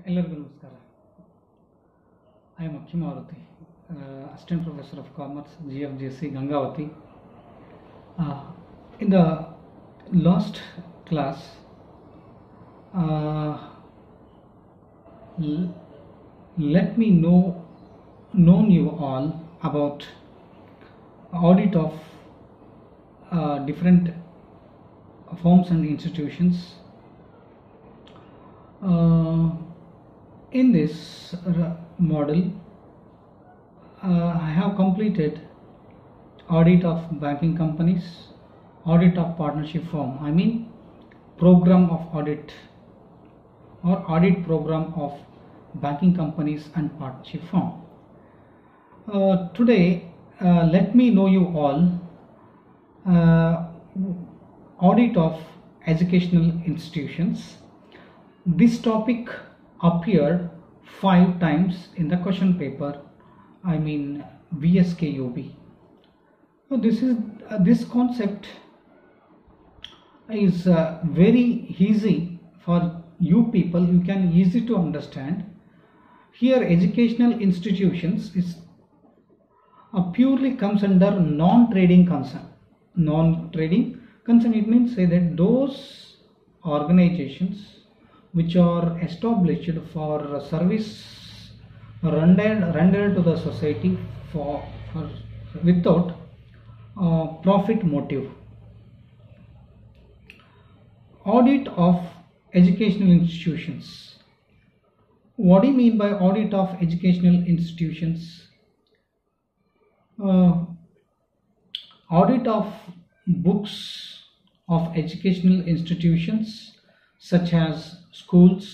ಎಲ್ಲರಿಗೂ ನಮಸ್ಕಾರ. I am ಅಕ್ಷಿ Maruti, assistant professor of commerce, GFGC, Gangavati. In the last class, let me know you all about audit of different firms and institutions. In this model, I have completed audit of banking companies, audit of partnership firm. I mean program of audit or audit program of banking companies and partnership firm. Today, let me know you all audit of educational institutions. This topic appeared 5 times in the question paper, I mean VSKUB. So this concept is very easy for you people. You can easy to understand. Here educational institutions is purely comes under non-trading concern. Non-trading concern, it means say that those organizations which are established for service rendered to the society for without profit motive. Audit of educational institutions. What do you mean by audit of educational institutions? Audit of books of educational institutions such as schools,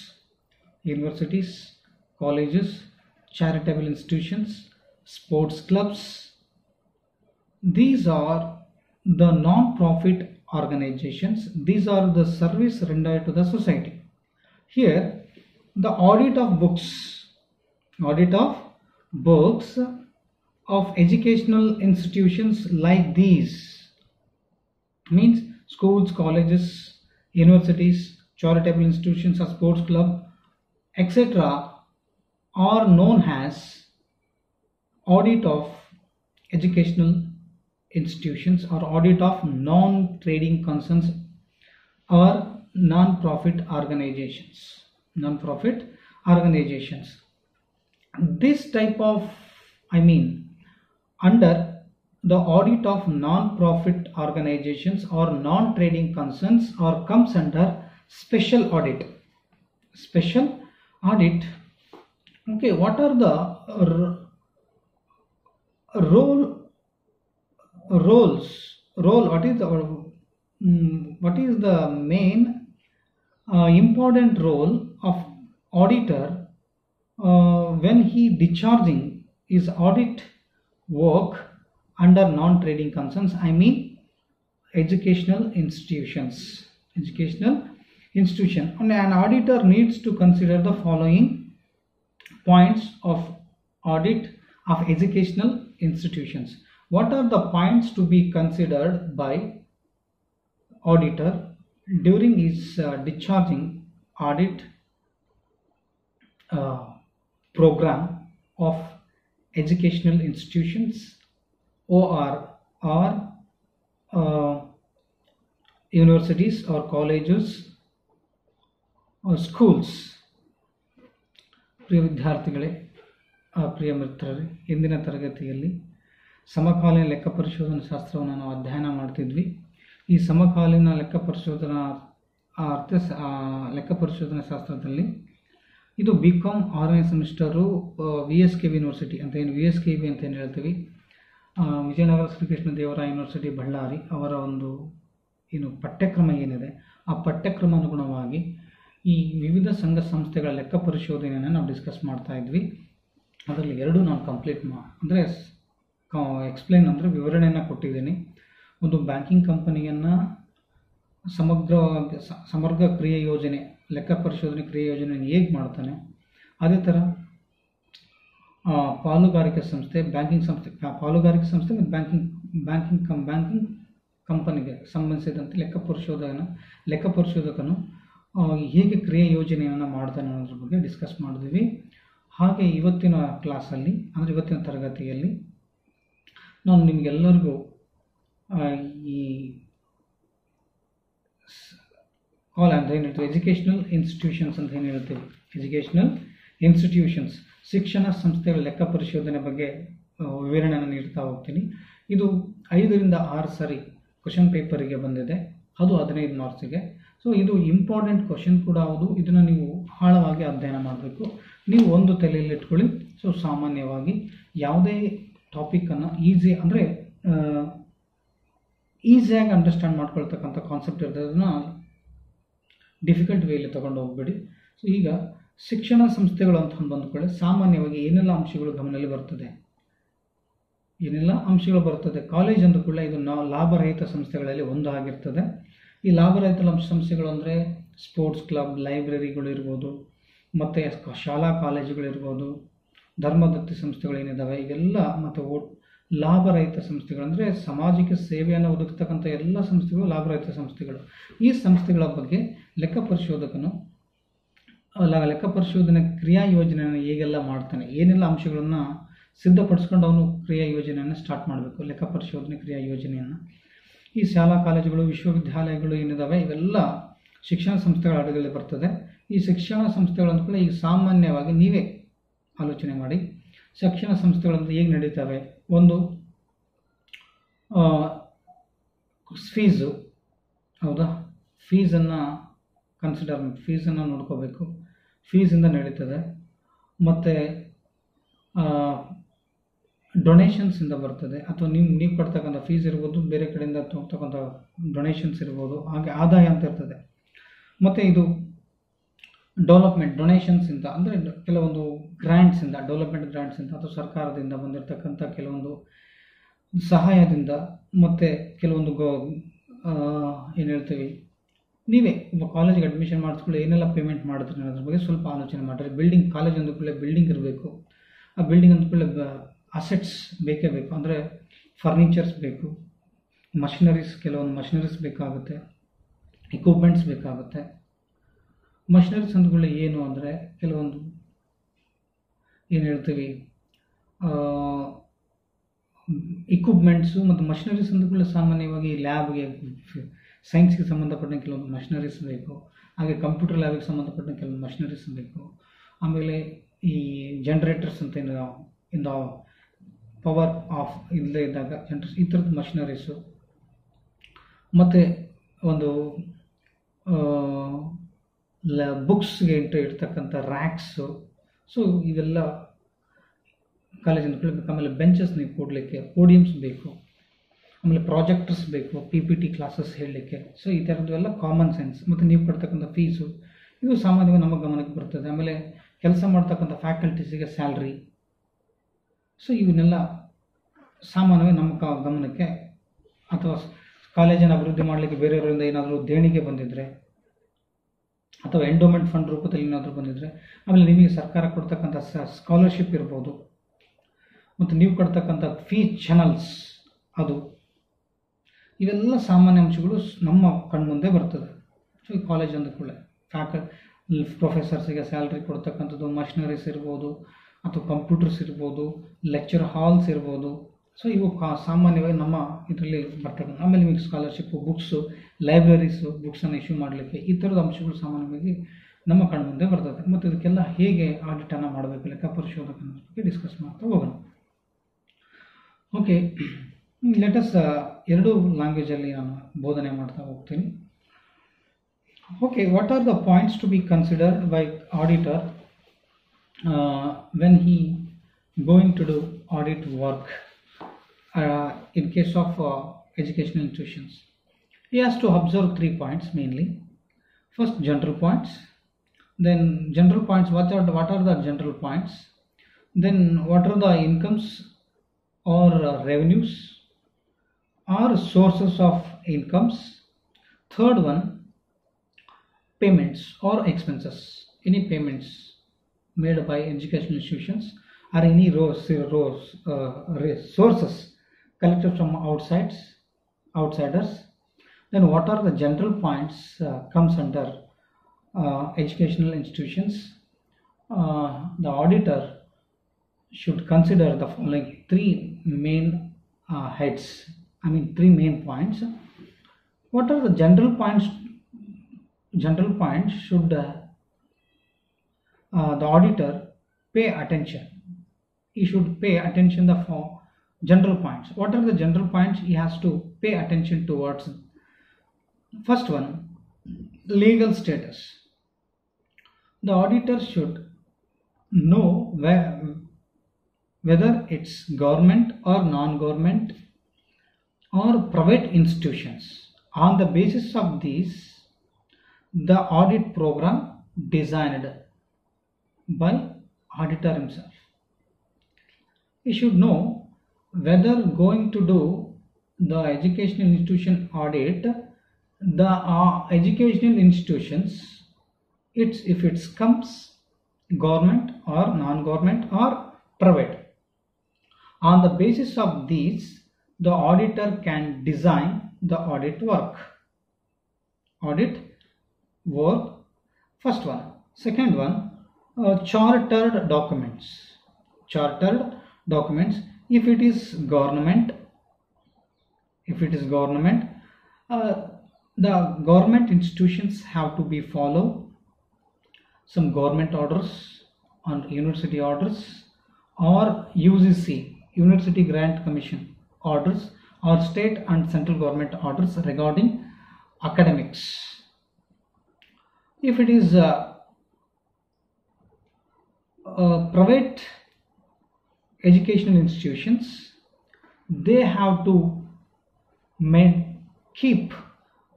universities, colleges, charitable institutions, sports clubs. These are the non-profit organizations. These are the service rendered to the society. Here, the audit of books of educational institutions like these means schools, colleges, universities, charitable institutions or sports club, etc. are known as audit of educational institutions or audit of non-trading concerns or non-profit organizations. This type of, under the audit of non-profit organizations or non-trading concerns or comes under special audit. Okay, what are the what is the main important role of auditor when he discharging his audit work under non-trading concerns, I mean educational institution. And an auditor needs to consider the following points of audit of educational institutions. What are the points to be considered by auditor during his discharging audit program of educational institutions or universities or colleges or schools? ಪ್ರಿಯ ವಿದ್ಯಾರ್ಥಿಗಳೇ, ಪ್ರಿಯ ಮಿತ್ರರೇ, ಇಂದಿನ ತರಗತಿಯಲ್ಲಿ ಸಮಕಾಲೀನ ಲೆಕ್ಕ ಪರಿಶೋಧನಾ ಶಾಸ್ತ್ರವನ್ನು ನಾವು ಅಧ್ಯಯನ ಮಾಡ್ತಿದ್ವಿ. ಈ ಸಮಕಾಲೀನ ಲೆಕ್ಕ ಪರಿಶೋಧನಾ ಶಾಸ್ತ್ರದಲ್ಲಿ ಇದು BCom 6ನೇ ಸೆಮಿಸ್ಟರು VSKB ಯೂನಿವರ್ಸಿಟಿ ಅಂತ ಏನು VSKB ಅಂತ ಏನು ಹೇಳ್ತೀವಿ, ವಿಜಯನಗರ ಶ್ರೀಕೃಷ್ಣ ದೇವರಾಯ ಯೂನಿವರ್ಸಿಟಿ ಬಳ್ಳಾರಿ ಅವರ ಒಂದು ಏನು ಪಠ್ಯಕ್ರಮ ಏನಿದೆ ಆ ಪಠ್ಯಕ್ರಮ ಅನುಗುಣವಾಗಿ ಈ ವಿವಿಧ ಸಂಘ ಸಂಸ್ಥೆಗಳ ಲೆಕ್ಕ ಪರಿಶೋಧನೆಯನ್ನು ನಾವು ಡಿಸ್ಕಸ್ ಮಾಡ್ತಾ ಇದ್ವಿ. ಅದರಲ್ಲಿ 2 ನಾನು ಕಂಪ್ಲೀಟ್ ಅಂದರೆ ಎಕ್ಸ್ಪ್ಲೇನ್ ಅಂದರೆ ವಿವರಣೆಯನ್ನು ಕೊಟ್ಟಿದ್ದೀನಿ. ಒಂದು ಬ್ಯಾಂಕಿಂಗ್ ಕಂಪನಿಯನ್ನು ಸಮಗ್ರ ಕ್ರಿಯೆ ಯೋಜನೆ, ಲೆಕ್ಕ ಪರಿಶೋಧನೆ ಕ್ರಿಯೆ ಯೋಜನೆಯನ್ನು ಹೇಗೆ ಮಾಡ್ತಾನೆ, ಅದೇ ಥರ ಪಾಲುಗಾರಿಕೆ ಸಂಸ್ಥೆ ಮತ್ತು ಬ್ಯಾಂಕಿಂಗ್ ಕಂಪನಿಗೆ ಸಂಬಂಧಿಸಿದಂತೆ ಲೆಕ್ಕ ಪರಿಶೋಧಕನು ಹೇಗೆ ಕ್ರಿಯಾ ಯೋಜನೆಯನ್ನು ಮಾಡ್ತಾನೆ ಅನ್ನೋದ್ರ ಬಗ್ಗೆ ಡಿಸ್ಕಸ್ ಮಾಡಿದ್ವಿ. ಹಾಗೆ ಇವತ್ತಿನ ಕ್ಲಾಸಲ್ಲಿ ಅಂದರೆ ಇವತ್ತಿನ ತರಗತಿಯಲ್ಲಿ ನಾನು ನಿಮಗೆಲ್ಲರಿಗೂ ಈ ಕಾಲ್ ಅಂತ ಏನು ಹೇಳ್ತೀವಿ, ಎಜುಕೇಷನಲ್ ಇನ್ಸ್ಟಿಟ್ಯೂಷನ್ಸ್ ಅಂತ ಏನು ಹೇಳ್ತೀವಿ, ಎಜುಕೇಷನಲ್ ಇನ್ಸ್ಟಿಟ್ಯೂಷನ್ಸ್ ಶಿಕ್ಷಣ ಸಂಸ್ಥೆಗಳ ಲೆಕ್ಕ ಪರಿಶೋಧನೆ ಬಗ್ಗೆ ವಿವರಣೆಯನ್ನು ನೀಡ್ತಾ ಹೋಗ್ತೀನಿ. ಇದು 5ರಿಂದ 6 ಸಾರಿ ಕ್ವಶನ್ ಪೇಪರಿಗೆ ಬಂದಿದೆ, ಅದು 15 ಮಾರ್ಕ್ಸಿಗೆ. ಸೊ ಇದು ಇಂಪಾರ್ಟೆಂಟ್ ಕ್ವಶನ್ ಕೂಡ ಹೌದು. ಇದನ್ನು ನೀವು ಆಳವಾಗಿ ಅಧ್ಯಯನ ಮಾಡಬೇಕು. ನೀವು ಒಂದು ತಲೆಯಲ್ಲಿ ಇಟ್ಕೊಳ್ಳಿ. ಸೊ ಸಾಮಾನ್ಯವಾಗಿ ಯಾವುದೇ ಟಾಪಿಕನ್ನು ಈಸಿಯಾಗಿ ಅಂಡರ್ಸ್ಟ್ಯಾಂಡ್ ಮಾಡ್ಕೊಳ್ತಕ್ಕಂಥ ಕಾನ್ಸೆಪ್ಟ್ ಇರ್ತದೆ, ಅದನ್ನು ಡಿಫಿಕಲ್ಟ್ ವೇಯಲ್ಲಿ ತೊಗೊಂಡು ಹೋಗ್ಬೇಡಿ. ಸೊ ಈಗ ಶಿಕ್ಷಣ ಸಂಸ್ಥೆಗಳು ಅಂತ ಬಂದುಕೊಳ್ಳಿ, ಸಾಮಾನ್ಯವಾಗಿ ಏನೆಲ್ಲ ಅಂಶಗಳು ಗಮನದಲ್ಲಿ ಬರ್ತದೆ, ಏನೆಲ್ಲ ಅಂಶಗಳು ಬರ್ತದೆ. ಕಾಲೇಜ್ ಅಂದುಕೊಳ್ಳೆ ಇದು ಲಾಭರಹಿತ ಸಂಸ್ಥೆಗಳಲ್ಲಿ ಒಂದು ಆಗಿರ್ತದೆ. ಈ ಲಾಭರಹಿತ ಸಂಸ್ಥೆಗಳು ಅಂದರೆ ಸ್ಪೋರ್ಟ್ಸ್ ಕ್ಲಬ್, ಲೈಬ್ರರಿಗಳು ಇರ್ಬೋದು, ಮತ್ತು ಶಾಲಾ ಕಾಲೇಜುಗಳಿರ್ಬೋದು, ಧರ್ಮದತ್ತಿ ಸಂಸ್ಥೆಗಳು ಏನಿದ್ದಾವೆ ಇವೆಲ್ಲ, ಮತ್ತು ಲಾಭರಹಿತ ಸಂಸ್ಥೆಗಳು ಅಂದರೆ ಸಮಾಜಕ್ಕೆ ಸೇವೆಯನ್ನು ಒದಗಿಸ್ತಕ್ಕಂಥ ಎಲ್ಲ ಸಂಸ್ಥೆಗಳು ಲಾಭರಹಿತ ಸಂಸ್ಥೆಗಳು. ಈ ಸಂಸ್ಥೆಗಳ ಬಗ್ಗೆ ಲೆಕ್ಕ ಪರಿಶೋಧನೆ ಕ್ರಿಯಾ ಯೋಜನೆಯನ್ನು ಹೇಗೆಲ್ಲ ಮಾಡ್ತಾನೆ, ಏನೆಲ್ಲ ಅಂಶಗಳನ್ನು ಸಿದ್ಧಪಡಿಸ್ಕೊಂಡು ಅವನು ಕ್ರಿಯಾ ಯೋಜನೆಯನ್ನು ಸ್ಟಾರ್ಟ್ ಮಾಡಬೇಕು, ಲೆಕ್ಕ ಪರಿಶೋಧನೆ ಕ್ರಿಯಾ ಯೋಜನೆಯನ್ನು. ಈ ಶಾಲಾ ಕಾಲೇಜುಗಳು, ವಿಶ್ವವಿದ್ಯಾಲಯಗಳು ಏನಿದ್ದಾವೆ ಇವೆಲ್ಲ ಶಿಕ್ಷಣ ಸಂಸ್ಥೆಗಳ ಅಡಿಯಲ್ಲಿ ಬರ್ತದೆ. ಈ ಶಿಕ್ಷಣ ಸಂಸ್ಥೆಗಳು ಅಂದ್ಕೊಳ್ಳಿ, ಈಗ ಸಾಮಾನ್ಯವಾಗಿ ನೀವೇ ಆಲೋಚನೆ ಮಾಡಿ, ಶಿಕ್ಷಣ ಸಂಸ್ಥೆಗಳಂತ ಹೇಗೆ ನಡೀತವೆ. ಒಂದು ಫೀಸು, ಹೌದಾ, ಫೀಸನ್ನು ನೋಡ್ಕೋಬೇಕು, ಫೀಸಿಂದ ನಡೀತದೆ. ಮತ್ತು ಡೊನೇಷನ್ಸಿಂದ ಬರ್ತದೆ, ಅಥವಾ ನೀವು ಕೊಡ್ತಕ್ಕಂಥ ಫೀಸ್ ಇರ್ಬೋದು, ಬೇರೆ ಕಡೆಯಿಂದ ಹೋಗ್ತಕ್ಕಂಥ ಡೊನೇಷನ್ಸ್ ಇರ್ಬೋದು, ಹಾಗೆ ಆದಾಯ ಅಂತ ಇರ್ತದೆ. ಮತ್ತು ಇದು ಡೊನೇಷನ್ಸಿಂದ ಅಂದರೆ ಕೆಲವೊಂದು ಗ್ರ್ಯಾಂಟ್ಸಿಂದ, ಡೆವಲಪ್ಮೆಂಟ್ ಗ್ರ್ಯಾಂಟ್ಸಿಂದ ಅಥವಾ ಸರ್ಕಾರದಿಂದ ಬಂದಿರತಕ್ಕಂಥ ಕೆಲವೊಂದು ಸಹಾಯದಿಂದ, ಮತ್ತು ಕೆಲವೊಂದು ಏನು ಹೇಳ್ತೀವಿ, ನೀವೇ ಒಬ್ಬ ಕಾಲೇಜಿಗೆ ಅಡ್ಮಿಷನ್ ಮಾಡಿಸ್ಕೊಳ್ಳಿ ಏನೆಲ್ಲ ಪೇಮೆಂಟ್ ಮಾಡಿದ್ರಿ ಅನ್ನೋದ್ರ ಬಗ್ಗೆ ಸ್ವಲ್ಪ ಆಲೋಚನೆ ಮಾಡಿರಿ. ಬಿಲ್ಡಿಂಗ್, ಕಾಲೇಜ್ ಅಂದ್ಕೊಳ್ಳೆ ಬಿಲ್ಡಿಂಗ್ ಇರಬೇಕು. ಆ ಬಿಲ್ಡಿಂಗ್ ಅಂದ್ಕೊಳ್ಳೆ ಅಸೆಟ್ಸ್ ಬೇಕೇ ಬೇಕು, ಅಂದರೆ ಫರ್ನಿಚರ್ಸ್ ಬೇಕು, ಕೆಲವೊಂದು ಮಷಿನರೀಸ್ ಬೇಕಾಗುತ್ತೆ, ಇಕ್ವಿಪ್ಮೆಂಟ್ಸ್ ಬೇಕಾಗುತ್ತೆ. ಮಷಿನರೀಸ್ ಅಂದ್ಕೊಳ್ಳಿ ಏನು ಅಂದರೆ ಕೆಲವೊಂದು ಏನು ಹೇಳ್ತೀವಿ, ಇಕ್ವಿಪ್ಮೆಂಟ್ಸು ಮತ್ತು ಮಷಿನರೀಸ್ ಅಂದ್ಕೊಳ್ಳಿ ಸಾಮಾನ್ಯವಾಗಿ ಲ್ಯಾಬ್ಗೆ, ಸೈನ್ಸ್ಗೆ ಸಂಬಂಧಪಟ್ಟಂಗೆ ಕೆಲವೊಂದು ಮಷಿನರೀಸ್ ಬೇಕು, ಹಾಗೆ ಕಂಪ್ಯೂಟರ್ ಲ್ಯಾಬ್ಗೆ ಸಂಬಂಧಪಟ್ಟಂಗೆ ಕೆಲವೊಂದು ಮಷಿನರೀಸ್ ಬೇಕು. ಆಮೇಲೆ ಈ ಜನರೇಟರ್ಸ್ ಅಂತ ಇಂದ ಪವರ್ ಆಫ್ ಇಲ್ಲದೆ ಇದ್ದಾಗ ಜನರೇಟರ್ಸ್, ಈ ಥರದ್ದು ಮಷಿನರೀಸು. ಮತ್ತು ಒಂದು ಬುಕ್ಸ್ಗೆ ಇರ್ತಕ್ಕಂಥ ರ್ಯಾಕ್ಸು. ಸೊ ಇವೆಲ್ಲ ಕಾಲೇಜ್ ಅಂದ್ಕೊಳ್ಬೇಕು. ಆಮೇಲೆ ಬೆಂಚಸ್ ನೀವು ಕೊಡಲಿಕ್ಕೆ ಪೋಡಿಯಮ್ಸ್ ಬೇಕು, ಆಮೇಲೆ ಪ್ರಾಜೆಕ್ಟರ್ಸ್ ಬೇಕು, PPT ಕ್ಲಾಸಸ್ ಹೇಳಲಿಕ್ಕೆ. ಸೊ ಈ ಥರದ್ದೆಲ್ಲ ಕಾಮನ್ ಸೆನ್ಸ್. ಮತ್ತು ನೀವು ಕೊಡ್ತಕ್ಕಂಥ ಫೀಸು ಇದು ಸಾಮಾನ್ಯವಾಗಿ ನಮ್ಮ ಗಮನಕ್ಕೆ ಬರ್ತದೆ. ಆಮೇಲೆ ಕೆಲಸ ಮಾಡ್ತಕ್ಕಂಥ ಫ್ಯಾಕಲ್ಟೀಸಿಗೆ ಸ್ಯಾಲ್ರಿ. ಸೊ ಇವನ್ನೆಲ್ಲ ಸಾಮಾನ್ಯವಾಗಿ ನಮ್ಮ ಗಮನಕ್ಕೆ, ಅಥವಾ ಕಾಲೇಜನ್ನು ಅಭಿವೃದ್ಧಿ ಮಾಡಲಿಕ್ಕೆ ಬೇರೆಯವರಿಂದ ಏನಾದರೂ ದೇಣಿಗೆ ಬಂದಿದ್ದರೆ, ಅಥವಾ ಎಂಡೋಮೆಂಟ್ ಫಂಡ್ ರೂಪದಲ್ಲಿ ಏನಾದರೂ ಬಂದಿದ್ದರೆ, ಆಮೇಲೆ ನಿಮಗೆ ಸರ್ಕಾರ ಕೊಡ್ತಕ್ಕಂಥ ಸ್ಕಾಲರ್ಶಿಪ್ ಇರ್ಬೋದು, ಮತ್ತು ನೀವು ಕೊಡ್ತಕ್ಕಂಥ ಫೀ ಚಾನಲ್ಸ್, ಅದು ಇವೆಲ್ಲ ಸಾಮಾನ್ಯ ಅಂಶಗಳು ನಮ್ಮ ಕಣ್ಮುಂದೆ ಬರ್ತದೆ. ಸೊ ಈ ಕಾಲೇಜ್ ಅಂದ್ಕೊಳ್ಳೆ ಪ್ರೊಫೆಸರ್ಸಿಗೆ ಸ್ಯಾಲ್ರಿ ಕೊಡ್ತಕ್ಕಂಥದ್ದು, ಮಷಿನರೀಸ್ ಇರ್ಬೋದು, ಅಥವಾ ಕಂಪ್ಯೂಟರ್ಸ್ ಇರ್ಬೋದು, ಲೆಕ್ಚರ್ ಹಾಲ್ಸ್ ಇರ್ಬೋದು. ಸೊ ಇವು ಸಾಮಾನ್ಯವಾಗಿ ನಮ್ಮ ಇದರಲ್ಲಿ ಬರ್ತದೆ. ಆಮೇಲೆ ನಿಮಗೆ ಸ್ಕಾಲರ್ಶಿಪ್ಪು, ಬುಕ್ಸು, ಲೈಬ್ರರೀಸು, ಬುಕ್ಸನ್ನು ಇಶ್ಯೂ ಮಾಡಲಿಕ್ಕೆ, ಈ ಥರದ ಅಂಶಗಳು ಸಾಮಾನ್ಯವಾಗಿ ನಮ್ಮ ಕಣ್ಮುಂದೆ ಬರ್ತದೆ. ಮತ್ತು ಇದಕ್ಕೆಲ್ಲ ಹೇಗೆ ಆಡಿಟನ್ನು ಮಾಡಬೇಕು, ಲೆಕ್ಕ ಪರಿಶೋಧಕನ ಬಗ್ಗೆ ಡಿಸ್ಕಸ್ ಮಾಡ್ತಾ ಹೋಗೋಣ. ಓಕೆ, ಲೆಟಸ್ 2 ಲ್ಯಾಂಗ್ವೇಜಲ್ಲಿ ನಾನು ಬೋಧನೆ ಮಾಡ್ತಾ ಹೋಗ್ತೀನಿ. Okay, what are the points to be considered by auditor when he going to do audit work in case of educational institutions? He has to observe 3 points mainly. First, general points. Then general points, what are the general points? Then what are the incomes or revenues or sources of incomes? Third one, payments or expenses, any payments made by educational institutions, or any sources collected from outsiders. Then what are the general points comes under educational institutions, the auditor should consider the following three main three main points. What are the general points? General points should the auditor pay attention. He should pay attention for general points. What are the general points he has to pay attention towards? First one, legal status. The auditor should know whether it's government or non-government or private institutions. On the basis of these, the audit program designed by auditor himself. He should know whether going to do the educational institution audit, the educational institutions, if it comes government or non-government or private. On the basis of these, the auditor can design the audit work. First one. Second one, chartered documents. Chartered documents. If it is government, the government institutions have to be follow some government orders and university orders, or UGC, University Grant Commission orders, or state and central government orders regarding academics. If it is private educational institutions, they have to keep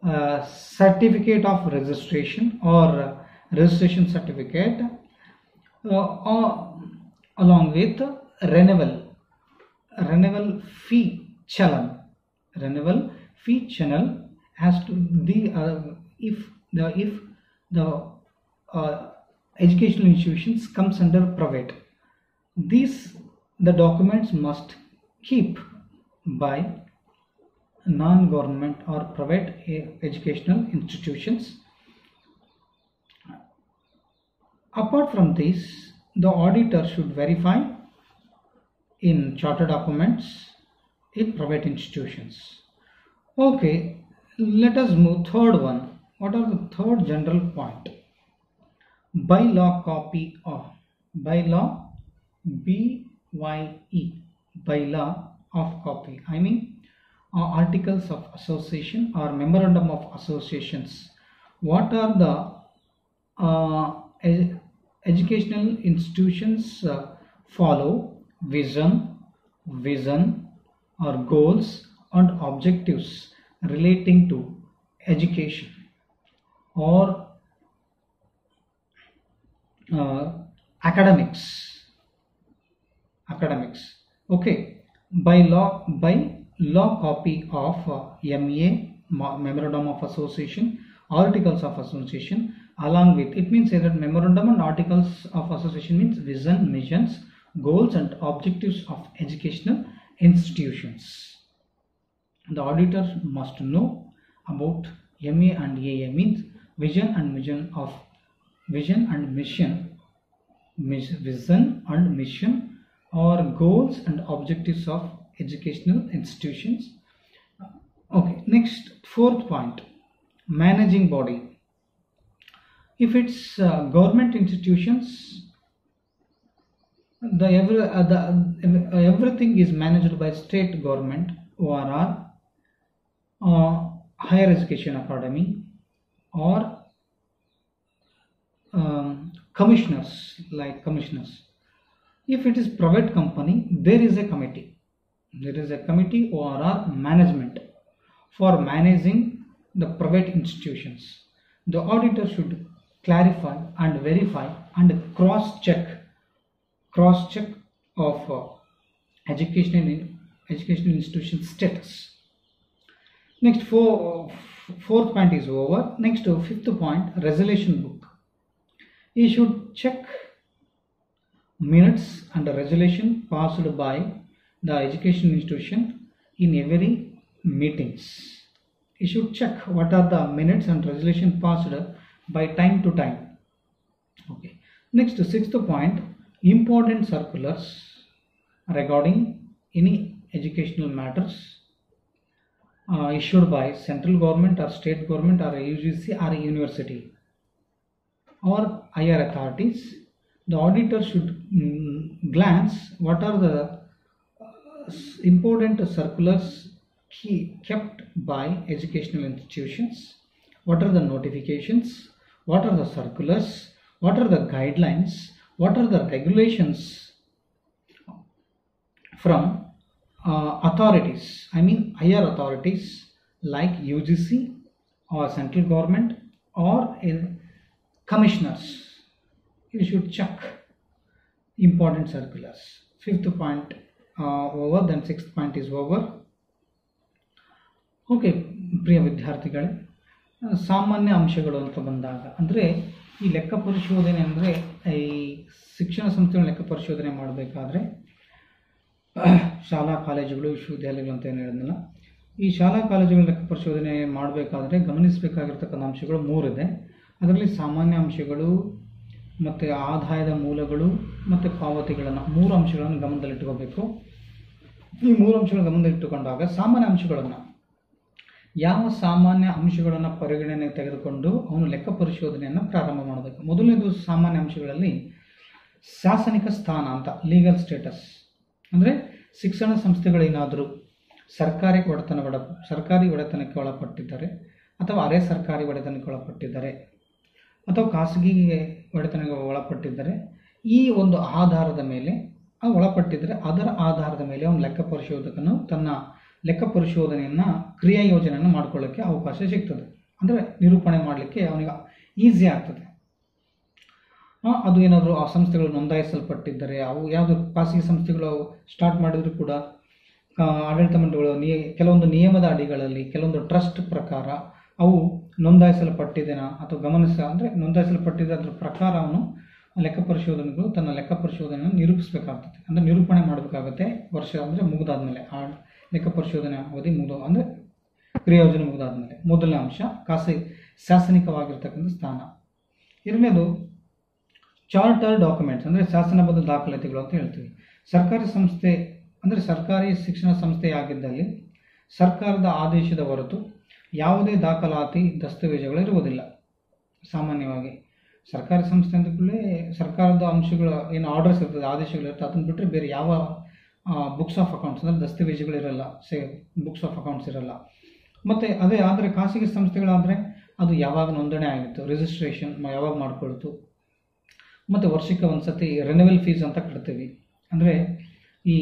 a certificate of registration or registration certificate along with renewal fee challan. Renewal fee challan has to be if the educational institutions comes under private. The documents must keep by non-government or private educational institutions. Apart from this, the auditor should verify in chartered documents in private institutions. Okay, let us move third one. What are the third general point? Bylaw copy of bylaw, BYE, bylaw of copy. I mean articles of association or memorandum of associations. What are the educational institutions follow vision or goals and objectives relating to education or academics. Okay, by law copy of MA, memorandum of association, articles of association, along with it means that memorandum and articles of association means vision, missions, goals and objectives of educational institutions. The auditor must know about MA and AA means vision and mission, or goals and objectives of educational institutions. Okay, next, fourth point, managing body. If it's government institutions, everything is managed by state government, ORR, higher education academy, or commissioners. If it is private company, there is a committee. ORR management for managing the private institutions. The auditor should clarify and verify and cross check of educational institution status. Next, fourth point is over. Next, fifth point, resolution book. You should check minutes and resolution passed by the education institution in every meetings. You should check what are the minutes and resolution passed by time to time. Okay. Next, sixth point, important circulars regarding any educational matters issued by central government or state government or UGC or university or higher authorities. The auditor should glance what are the important circulars kept by educational institutions, what are the notifications, what are the circulars, what are the guidelines, what are the regulations from authorities, I mean higher authorities like UGC or central government or in commissioners. You should check important circulars. Fifth point over, then sixth point is over. Okay, ಪ್ರಿಯ ವಿದ್ಯಾರ್ಥಿಗಳೇ, ಸಾಮಾನ್ಯ ಅಂಶಗಳು ಅಂತ ಬಂದಾಗ ಅಂದರೆ ಈ ಲೆಕ್ಕ ಪರಿಶೋಧನೆ ಅಂದರೆ ಈ ಶಿಕ್ಷಣ ಸಂಸ್ಥೆಗಳ ಲೆಕ್ಕ ಪರಿಶೋಧನೆ ಮಾಡಬೇಕಾದ್ರೆ ಶಾಲಾ ಕಾಲೇಜುಗಳು ವಿಶ್ವವಿದ್ಯಾಲಯಗಳು ಅಂತ ಏನು ಹೇಳಿದ್ನಲ್ಲ, ಈ ಶಾಲಾ ಕಾಲೇಜುಗಳ ಲೆಕ್ಕ ಪರಿಶೋಧನೆ ಮಾಡಬೇಕಾದ್ರೆ ಗಮನಿಸಬೇಕಾಗಿರ್ತಕ್ಕಂಥ ಅಂಶಗಳು ಮೂರಿದೆ. ಅದರಲ್ಲಿ ಸಾಮಾನ್ಯ ಅಂಶಗಳು ಮತ್ತು ಆದಾಯದ ಮೂಲಗಳು ಮತ್ತು ಪಾವತಿಗಳನ್ನು, ಮೂರು ಅಂಶಗಳನ್ನು ಗಮನದಲ್ಲಿಟ್ಟುಕೋಬೇಕು. ಈ ಮೂರು ಅಂಶಗಳನ್ನು ಗಮನದಲ್ಲಿಟ್ಟುಕೊಂಡಾಗ ಸಾಮಾನ್ಯ ಅಂಶಗಳನ್ನು, ಯಾವ ಸಾಮಾನ್ಯ ಅಂಶಗಳನ್ನು ಪರಿಗಣನೆಗೆ ತೆಗೆದುಕೊಂಡು ಅವನು ಲೆಕ್ಕ ಪರಿಶೋಧನೆಯನ್ನು ಪ್ರಾರಂಭ ಮಾಡಬೇಕು. ಮೊದಲನೇದು ಸಾಮಾನ್ಯ ಅಂಶಗಳಲ್ಲಿ ಶಾಸನಿಕ ಸ್ಥಾನ ಅಂತ, ಲೀಗಲ್ ಸ್ಟೇಟಸ್ ಅಂದರೆ ಶಿಕ್ಷಣ ಸಂಸ್ಥೆಗಳೇನಾದರೂ ಸರ್ಕಾರಿ ಒಡೆತನಕ್ಕೆ ಒಳಪಟ್ಟಿದ್ದಾರೆ ಅಥವಾ ಅರೆ ಸರ್ಕಾರಿ ಒಡೆತನಕ್ಕೆ ಒಳಪಟ್ಟಿದ್ದಾರೆ ಅಥವಾ ಖಾಸಗಿ ಒಡೆತನಕ್ಕೆ ಒಳಪಟ್ಟಿದ್ದಾರೆ, ಈ ಒಂದು ಆಧಾರದ ಮೇಲೆ ಒಳಪಟ್ಟಿದ್ದರೆ ಅದರ ಆಧಾರದ ಮೇಲೆ ಅವನು ಲೆಕ್ಕ ಪರಿಶೋಧಕನು ತನ್ನ ಲೆಕ್ಕ ಪರಿಶೋಧನೆಯನ್ನು ಕ್ರಿಯಾ ಯೋಜನೆಯನ್ನು ಮಾಡ್ಕೊಳ್ಳೋಕ್ಕೆ ಅವಕಾಶ ಸಿಗ್ತದೆ. ಅಂದರೆ ನಿರೂಪಣೆ ಮಾಡಲಿಕ್ಕೆ ಅವನಿಗೆ ಈಸಿ ಆಗ್ತದೆ. ಅದು ಏನಾದರೂ ಆ ಸಂಸ್ಥೆಗಳು ನೋಂದಾಯಿಸಲ್ಪಟ್ಟಿದ್ದರೆ, ಅವು ಯಾವುದು ಖಾಸಗಿ ಸಂಸ್ಥೆಗಳು ಸ್ಟಾರ್ಟ್ ಮಾಡಿದರೂ ಕೂಡ ಆಡಳಿತ ಮಂಡಳಿಗಳು ಕೆಲವೊಂದು ನಿಯಮದ ಅಡಿಗಳಲ್ಲಿ ಕೆಲವೊಂದು ಟ್ರಸ್ಟ್ ಪ್ರಕಾರ ಅವು ನೋಂದಾಯಿಸಲ್ಪಟ್ಟಿದೆನಾ ಅಥವಾ ಅಂದರೆ ನೋಂದಾಯಿಸಲ್ಪಟ್ಟಿದೆ ಅದರ ಪ್ರಕಾರ ಅವನು ಲೆಕ್ಕ ಪರಿಶೋಧನೆಗಳು ತನ್ನ ಲೆಕ್ಕ ಪರಿಶೋಧನೆಯನ್ನು ನಿರೂಪಿಸಬೇಕಾಗ್ತದೆ. ಅಂದರೆ ನಿರೂಪಣೆ ಮಾಡಬೇಕಾಗುತ್ತೆ ವರ್ಷ ಅಂದರೆ ಮುಗಿದಾದ್ಮೇಲೆ, ಆ ಲೆಕ್ಕ ಪರಿಶೋಧನೆ ಅವಧಿ ಅಂದರೆ ಕ್ರಿಯಾಯೋಜನೆ ಮುಗಿದಾದ್ಮೇಲೆ. ಮೊದಲನೇ ಅಂಶ ಶಾಸನಿಕವಾಗಿರ್ತಕ್ಕಂಥ ಸ್ಥಾನ. ಎರಡನೇದು ಚಾರ್ಟರ್ ಡಾಕ್ಯುಮೆಂಟ್ಸ್ ಅಂದರೆ ಶಾಸನಬದ್ಧ ದಾಖಲಾತಿಗಳು ಅಂತ ಹೇಳ್ತೀವಿ. ಸರ್ಕಾರಿ ಸಂಸ್ಥೆ ಅಂದರೆ ಸರ್ಕಾರಿ ಶಿಕ್ಷಣ ಸಂಸ್ಥೆಯಾಗಿದ್ದಲ್ಲಿ ಸರ್ಕಾರದ ಆದೇಶದ ಹೊರತು ಯಾವುದೇ ದಾಖಲಾತಿ ದಸ್ತಾವೇಜುಗಳು ಇರುವುದಿಲ್ಲ. ಸಾಮಾನ್ಯವಾಗಿ ಸರ್ಕಾರಿ ಸಂಸ್ಥೆ ಅಂದ ಕೂಡಲೇ ಸರ್ಕಾರದ ಅಂಶಗಳು ಏನು ಆರ್ಡರ್ಸ್ ಇರ್ತದೆ, ಆದೇಶಗಳಿರ್ತದೆ, ಅದನ್ನು ಬಿಟ್ಟರೆ ಬೇರೆ ಯಾವ ಬುಕ್ಸ್ ಆಫ್ ಅಕೌಂಟ್ಸ್ ಅಂದರೆ ದಸ್ತಾವೇಜುಗಳಿರಲ್ಲ, ಬುಕ್ಸ್ ಆಫ್ ಅಕೌಂಟ್ಸ್ ಇರಲ್ಲ. ಮತ್ತು ಅದೇ ಆದರೆ ಖಾಸಗಿ ಸಂಸ್ಥೆಗಳಾದರೆ ಅದು ಯಾವಾಗ ನೋಂದಣಿ ಆಗಿತ್ತು, ರಿಜಿಸ್ಟ್ರೇಷನ್ ಯಾವಾಗ ಮಾಡ್ಕೊಳ್ತು, ಮತ್ತು ವರ್ಷಕ್ಕೆ ಒಂದು ಸತಿ ರಿನಿವಲ್ ಫೀಸ್ ಅಂತ ಕಟ್ತೀವಿ. ಅಂದರೆ ಈ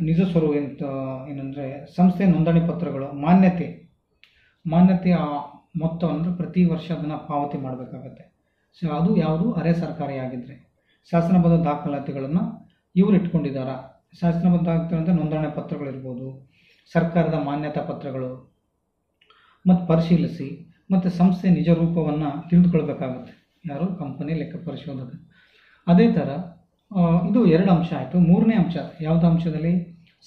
ನಿಜ ಸ್ವರೂಪ ಏನಂದರೆ ಸಂಸ್ಥೆ ನೋಂದಣಿ ಪತ್ರಗಳು ಮಾನ್ಯತೆಯ ಮೊತ್ತವನ್ನು ಪ್ರತಿ ವರ್ಷ ಅದನ್ನು ಪಾವತಿ ಮಾಡಬೇಕಾಗತ್ತೆ. ಸೊ ಅದು ಯಾವುದು ಅರೆ ಸರ್ಕಾರಿ ಆಗಿದ್ದರೆ. ಶಾಸನಬದ್ಧ ದಾಖಲಾತಿಗಳನ್ನು ಇವರು ಇಟ್ಕೊಂಡಿದ್ದಾರಾ, ಶಾಸನಬದ್ಧ ದಾಖಲಾತಿ ನೋಂದಣಿ ಪತ್ರಗಳಿರ್ಬೋದು, ಸರ್ಕಾರದ ಮಾನ್ಯತಾ ಪತ್ರಗಳು ಮತ್ತು ಪರಿಶೀಲಿಸಿ ಮತ್ತು ಸಂಸ್ಥೆ ನಿಜ ರೂಪವನ್ನು ತಿಳಿದುಕೊಳ್ಬೇಕಾಗುತ್ತೆ ಯಾರು, ಕಂಪನಿ ಲೆಕ್ಕ ಪರಿಶೋಧಕ. ಅದೇ ಥರ ಇದು ಎರಡು ಅಂಶ ಆಯಿತು. ಮೂರನೇ ಅಂಶ ಯಾವುದೇ ಅಂಶದಲ್ಲಿ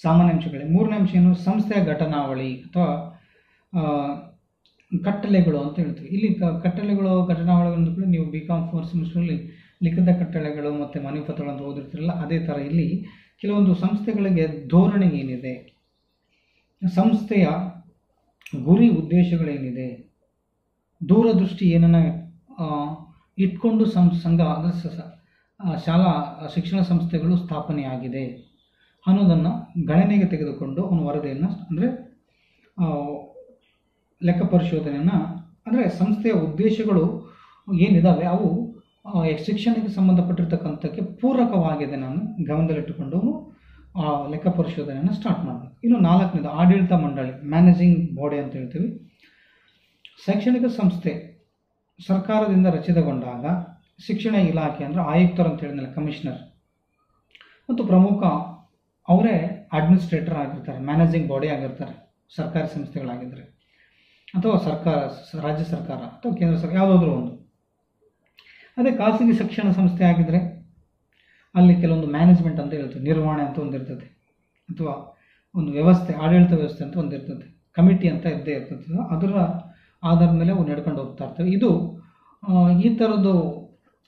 ಸಾಮಾನ್ಯ ಅಂಶಗಳೇ. ಮೂರನೇ ಅಂಶ ಏನು, ಸಂಸ್ಥೆಯ ಘಟನಾವಳಿ ಅಥವಾ ಕಟ್ಟಳೆಗಳು ಅಂತ ಹೇಳ್ತೀವಿ. ಇಲ್ಲಿ ಘಟನಾವಳಿಗಳನ್ನು ಕೂಡ ನೀವು BCom 4th ಸೆಮಿಸ್ಟರ್ನಲ್ಲಿ ಲಿಖಿತ ಕಟ್ಟಳೆಗಳು ಮತ್ತು ಮನವಿ ಪತ್ರಗಳನ್ನು ಓದಿರ್ತಿರಲ್ಲ, ಅದೇ ಥರ ಇಲ್ಲಿ ಕೆಲವೊಂದು ಸಂಸ್ಥೆಗಳಿಗೆ ಧೋರಣೆ ಏನಿದೆ, ಸಂಸ್ಥೆಯ ಗುರಿ ಉದ್ದೇಶಗಳೇನಿದೆ, ದೂರದೃಷ್ಟಿ ಏನನ್ನ ಇಟ್ಕೊಂಡು ಸಂಘ ಶಾಲಾ ಶಿಕ್ಷಣ ಸಂಸ್ಥೆಗಳು ಸ್ಥಾಪನೆಯಾಗಿದೆ ಅನ್ನೋದನ್ನು ಗಣನೆಗೆ ತೆಗೆದುಕೊಂಡು ಅವನ ವರದಿಯನ್ನು ಅಂದರೆ ಲೆಕ್ಕ ಪರಿಶೋಧನೆಯನ್ನು ಅಂದರೆ ಸಂಸ್ಥೆಯ ಉದ್ದೇಶಗಳು ಏನಿದ್ದಾವೆ ಅವು ಶಿಕ್ಷಣಕ್ಕೆ ಸಂಬಂಧಪಟ್ಟಿರ್ತಕ್ಕಂಥಕ್ಕೆ ಪೂರಕವಾಗಿದೆ ನಾನು ಗಮನದಲ್ಲಿಟ್ಟುಕೊಂಡು ಲೆಕ್ಕ ಪರಿಶೋಧನೆಯನ್ನು ಸ್ಟಾರ್ಟ್ ಮಾಡಬೇಕು. ಇನ್ನು ನಾಲ್ಕನೇದು ಆಡಳಿತ ಮಂಡಳಿ, ಮ್ಯಾನೇಜಿಂಗ್ ಬಾಡಿ ಅಂತ ಹೇಳ್ತೀವಿ. ಶೈಕ್ಷಣಿಕ ಸಂಸ್ಥೆ ಸರ್ಕಾರದಿಂದ ರಚಿತಗೊಂಡಾಗ ಶಿಕ್ಷಣ ಇಲಾಖೆ ಅಂದರೆ ಆಯುಕ್ತರು ಅಂತ ಹೇಳಿದ್ನಲ್ಲ, ಕಮಿಷನರ್ ಮತ್ತು ಪ್ರಮುಖ ಅವರೇ ಅಡ್ಮಿನಿಸ್ಟ್ರೇಟರ್ ಆಗಿರ್ತಾರೆ, ಮ್ಯಾನೇಜಿಂಗ್ ಬಾಡಿ ಆಗಿರ್ತಾರೆ ಸರ್ಕಾರಿ ಸಂಸ್ಥೆಗಳಾಗಿದ್ದರೆ, ಅಥವಾ ರಾಜ್ಯ ಸರ್ಕಾರ ಅಥವಾ ಕೇಂದ್ರ ಸರ್ಕಾರ ಯಾವುದಾದ್ರೂ ಒಂದು. ಅದೇ ಖಾಸಗಿ ಶಿಕ್ಷಣ ಸಂಸ್ಥೆ ಆಗಿದ್ದರೆ ಅಲ್ಲಿ ಕೆಲವೊಂದು ಮ್ಯಾನೇಜ್ಮೆಂಟ್ ಅಂತ ಹೇಳ್ತೀವಿ, ನಿರ್ವಹಣೆ ಅಂತ ಒಂದಿರ್ತದೆ, ಅಥವಾ ಒಂದು ವ್ಯವಸ್ಥೆ, ಆಡಳಿತ ವ್ಯವಸ್ಥೆ ಅಂತ ಒಂದಿರ್ತದೆ, ಕಮಿಟಿ ಅಂತ ಇದ್ದೇ ಇರ್ತದೆ. ಅದರ ಆಧಾರದ ಮೇಲೆ ಅವು ನಡ್ಕೊಂಡು ಹೋಗ್ತಾ ಇರ್ತವೆ. ಇದು ಈ ಥರದ್ದು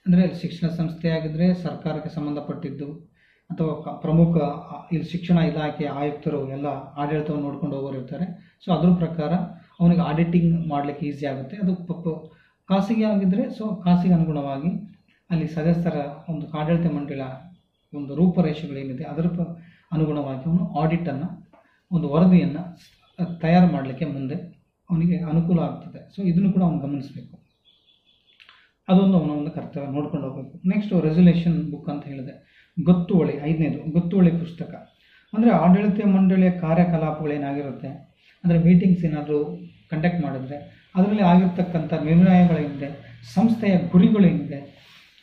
ಅಂದರೆ ಶಿಕ್ಷಣ ಸಂಸ್ಥೆ ಆಗಿದ್ದರೆ ಸರ್ಕಾರಕ್ಕೆ ಸಂಬಂಧಪಟ್ಟಿದ್ದು ಅಥವಾ ಪ್ರಮುಖ ಇಲ್ಲಿ ಶಿಕ್ಷಣ ಇಲಾಖೆ ಆಯುಕ್ತರು ಎಲ್ಲ ಆಡಳಿತವನ್ನು ನೋಡ್ಕೊಂಡು ಹೋಗೋರು ಇರ್ತಾರೆ. ಸೊ ಅದ್ರ ಪ್ರಕಾರ ಅವನಿಗೆ ಆಡಿಟಿಂಗ್ ಮಾಡಲಿಕ್ಕೆ ಈಸಿ ಆಗುತ್ತೆ. ಅದು ಖಾಸಗಿ ಆಗಿದ್ದರೆ ಸೊ ಖಾಸಗಿ ಅನುಗುಣವಾಗಿ ಅಲ್ಲಿ ಸದಸ್ಯರ ಒಂದು ಆಡಳಿತ ಮಂಡಳಿಯ ಒಂದು ರೂಪರೇಷೆಗಳೇನಿದೆ ಅದರ ಅನುಗುಣವಾಗಿ ಅವನು ಆಡಿಟನ್ನು ಒಂದು ವರದಿಯನ್ನು ತಯಾರು ಮಾಡಲಿಕ್ಕೆ ಮುಂದೆ ಅವನಿಗೆ ಅನುಕೂಲ ಆಗ್ತದೆ. ಸೊ ಇದನ್ನು ಕೂಡ ಅವನು ಗಮನಿಸಬೇಕು. ಅದೊಂದು ಅವನ ಒಂದು ಕರ್ತವ್ಯ ನೋಡ್ಕೊಂಡು ಹೋಗಬೇಕು. ನೆಕ್ಸ್ಟ್ ರೆಸಲ್ಯೂಷನ್ ಬುಕ್ ಅಂತ ಹೇಳಿದೆ. ಗೊತ್ತುವಳಿ 5ನೇದು ಗೊತ್ತುವಳಿ ಪುಸ್ತಕ ಅಂದರೆ ಆಡಳಿತ ಮಂಡಳಿಯ ಕಾರ್ಯಕಲಾಪಗಳೇನಾಗಿರುತ್ತೆ ಅಂದರೆ ಮೀಟಿಂಗ್ಸ್ ಏನಾದರೂ ಕಂಡಕ್ಟ್ ಮಾಡಿದ್ರೆ ಅದರಲ್ಲಿ ಆಗಿರ್ತಕ್ಕಂಥ ನಿರ್ಣಯಗಳೇನಿದೆ, ಸಂಸ್ಥೆಯ ಗುರಿಗಳೇನಿದೆ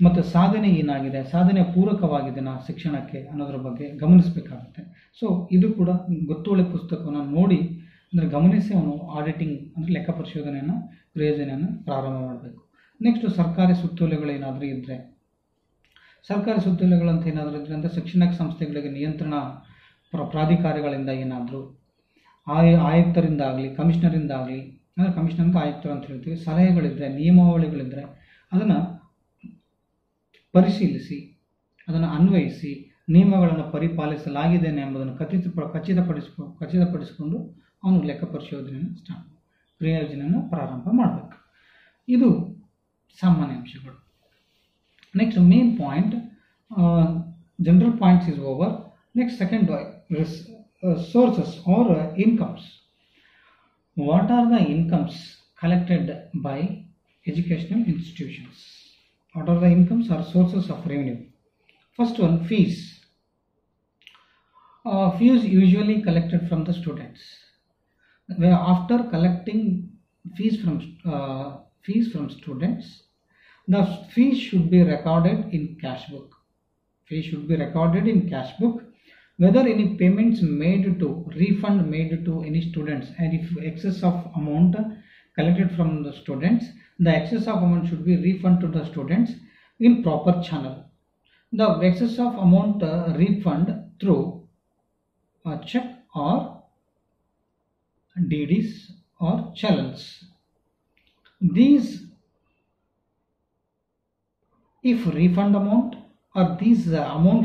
ಮತ್ತು ಸಾಧನೆ ಏನಾಗಿದೆ, ಸಾಧನೆ ಪೂರಕವಾಗಿದೆನಾ ಶಿಕ್ಷಣಕ್ಕೆ ಅನ್ನೋದ್ರ ಬಗ್ಗೆ ಗಮನಿಸಬೇಕಾಗುತ್ತೆ. ಸೊ ಇದು ಕೂಡ ಗೊತ್ತುವಳಿ ಪುಸ್ತಕವನ್ನು ನೋಡಿ ಅಂದರೆ ಗಮನಿಸಿ ಅವನು ಆಡಿಟಿಂಗ್ ಅಂದರೆ ಲೆಕ್ಕ ಪರಿಶೋಧನೆಯನ್ನು ಕ್ರಿಯೋಜನೆಯನ್ನು ಪ್ರಾರಂಭ ಮಾಡಬೇಕು. ನೆಕ್ಸ್ಟ್ ಸರ್ಕಾರಿ ಸುತ್ತೋಲೆಗಳೇನಾದರೂ ಇದ್ದರೆ, ಸರ್ಕಾರಿ ಸುತ್ತೋಲೆಗಳಂತ ಏನಾದರೂ ಇದ್ದರೆ ಅಂದರೆ ಶಿಕ್ಷಣ ಸಂಸ್ಥೆಗಳಿಗೆ ನಿಯಂತ್ರಣ ಪ್ರಾಧಿಕಾರಿಗಳಿಂದ ಏನಾದರೂ ಆಯುಕ್ತರಿಂದ ಆಗಲಿ ಕಮಿಷನರಿಂದ ಆಗಲಿ ಅಂದರೆ ಕಮಿಷನರ್ ಆಯುಕ್ತರು ಅಂತ ಹೇಳ್ತೀವಿ, ಸಲಹೆಗಳಿದ್ದರೆ ನಿಯಮಾವಳಿಗಳಿದ್ದರೆ ಅದನ್ನು ಪರಿಶೀಲಿಸಿ ಅದನ್ನು ಅನ್ವಯಿಸಿ ನಿಯಮಗಳನ್ನು ಪರಿಪಾಲಿಸಲಾಗಿದ್ದೇನೆ ಎಂಬುದನ್ನು ಖಚಿತಪಡಿಸಿಕೊಂಡು ಅವನು ಲೆಕ್ಕ ಪರಿಶೋಧನೆಯನ್ನು ಕ್ರಿಯೋಜನೆಯನ್ನು ಪ್ರಾರಂಭ ಮಾಡಬೇಕು. ಇದು ಸಾಮಾನ್ಯ ಅಂಶಗಳು. Next main point, general points is over. Next second sources or incomes. What are the incomes collected by educational institutions? What are the incomes or sources of revenue? First one, fees. Fees usually collected from the students. After collecting fees from students, the fees should be recorded in cash book. Fees should be recorded in cash book. Whether any payments refund made to any students, and if excess of amount collected from the students, the excess of amount should be refunded to the students in proper channel. The excess of amount refund through a check or DDs or challenge. These, if refund amount or these amount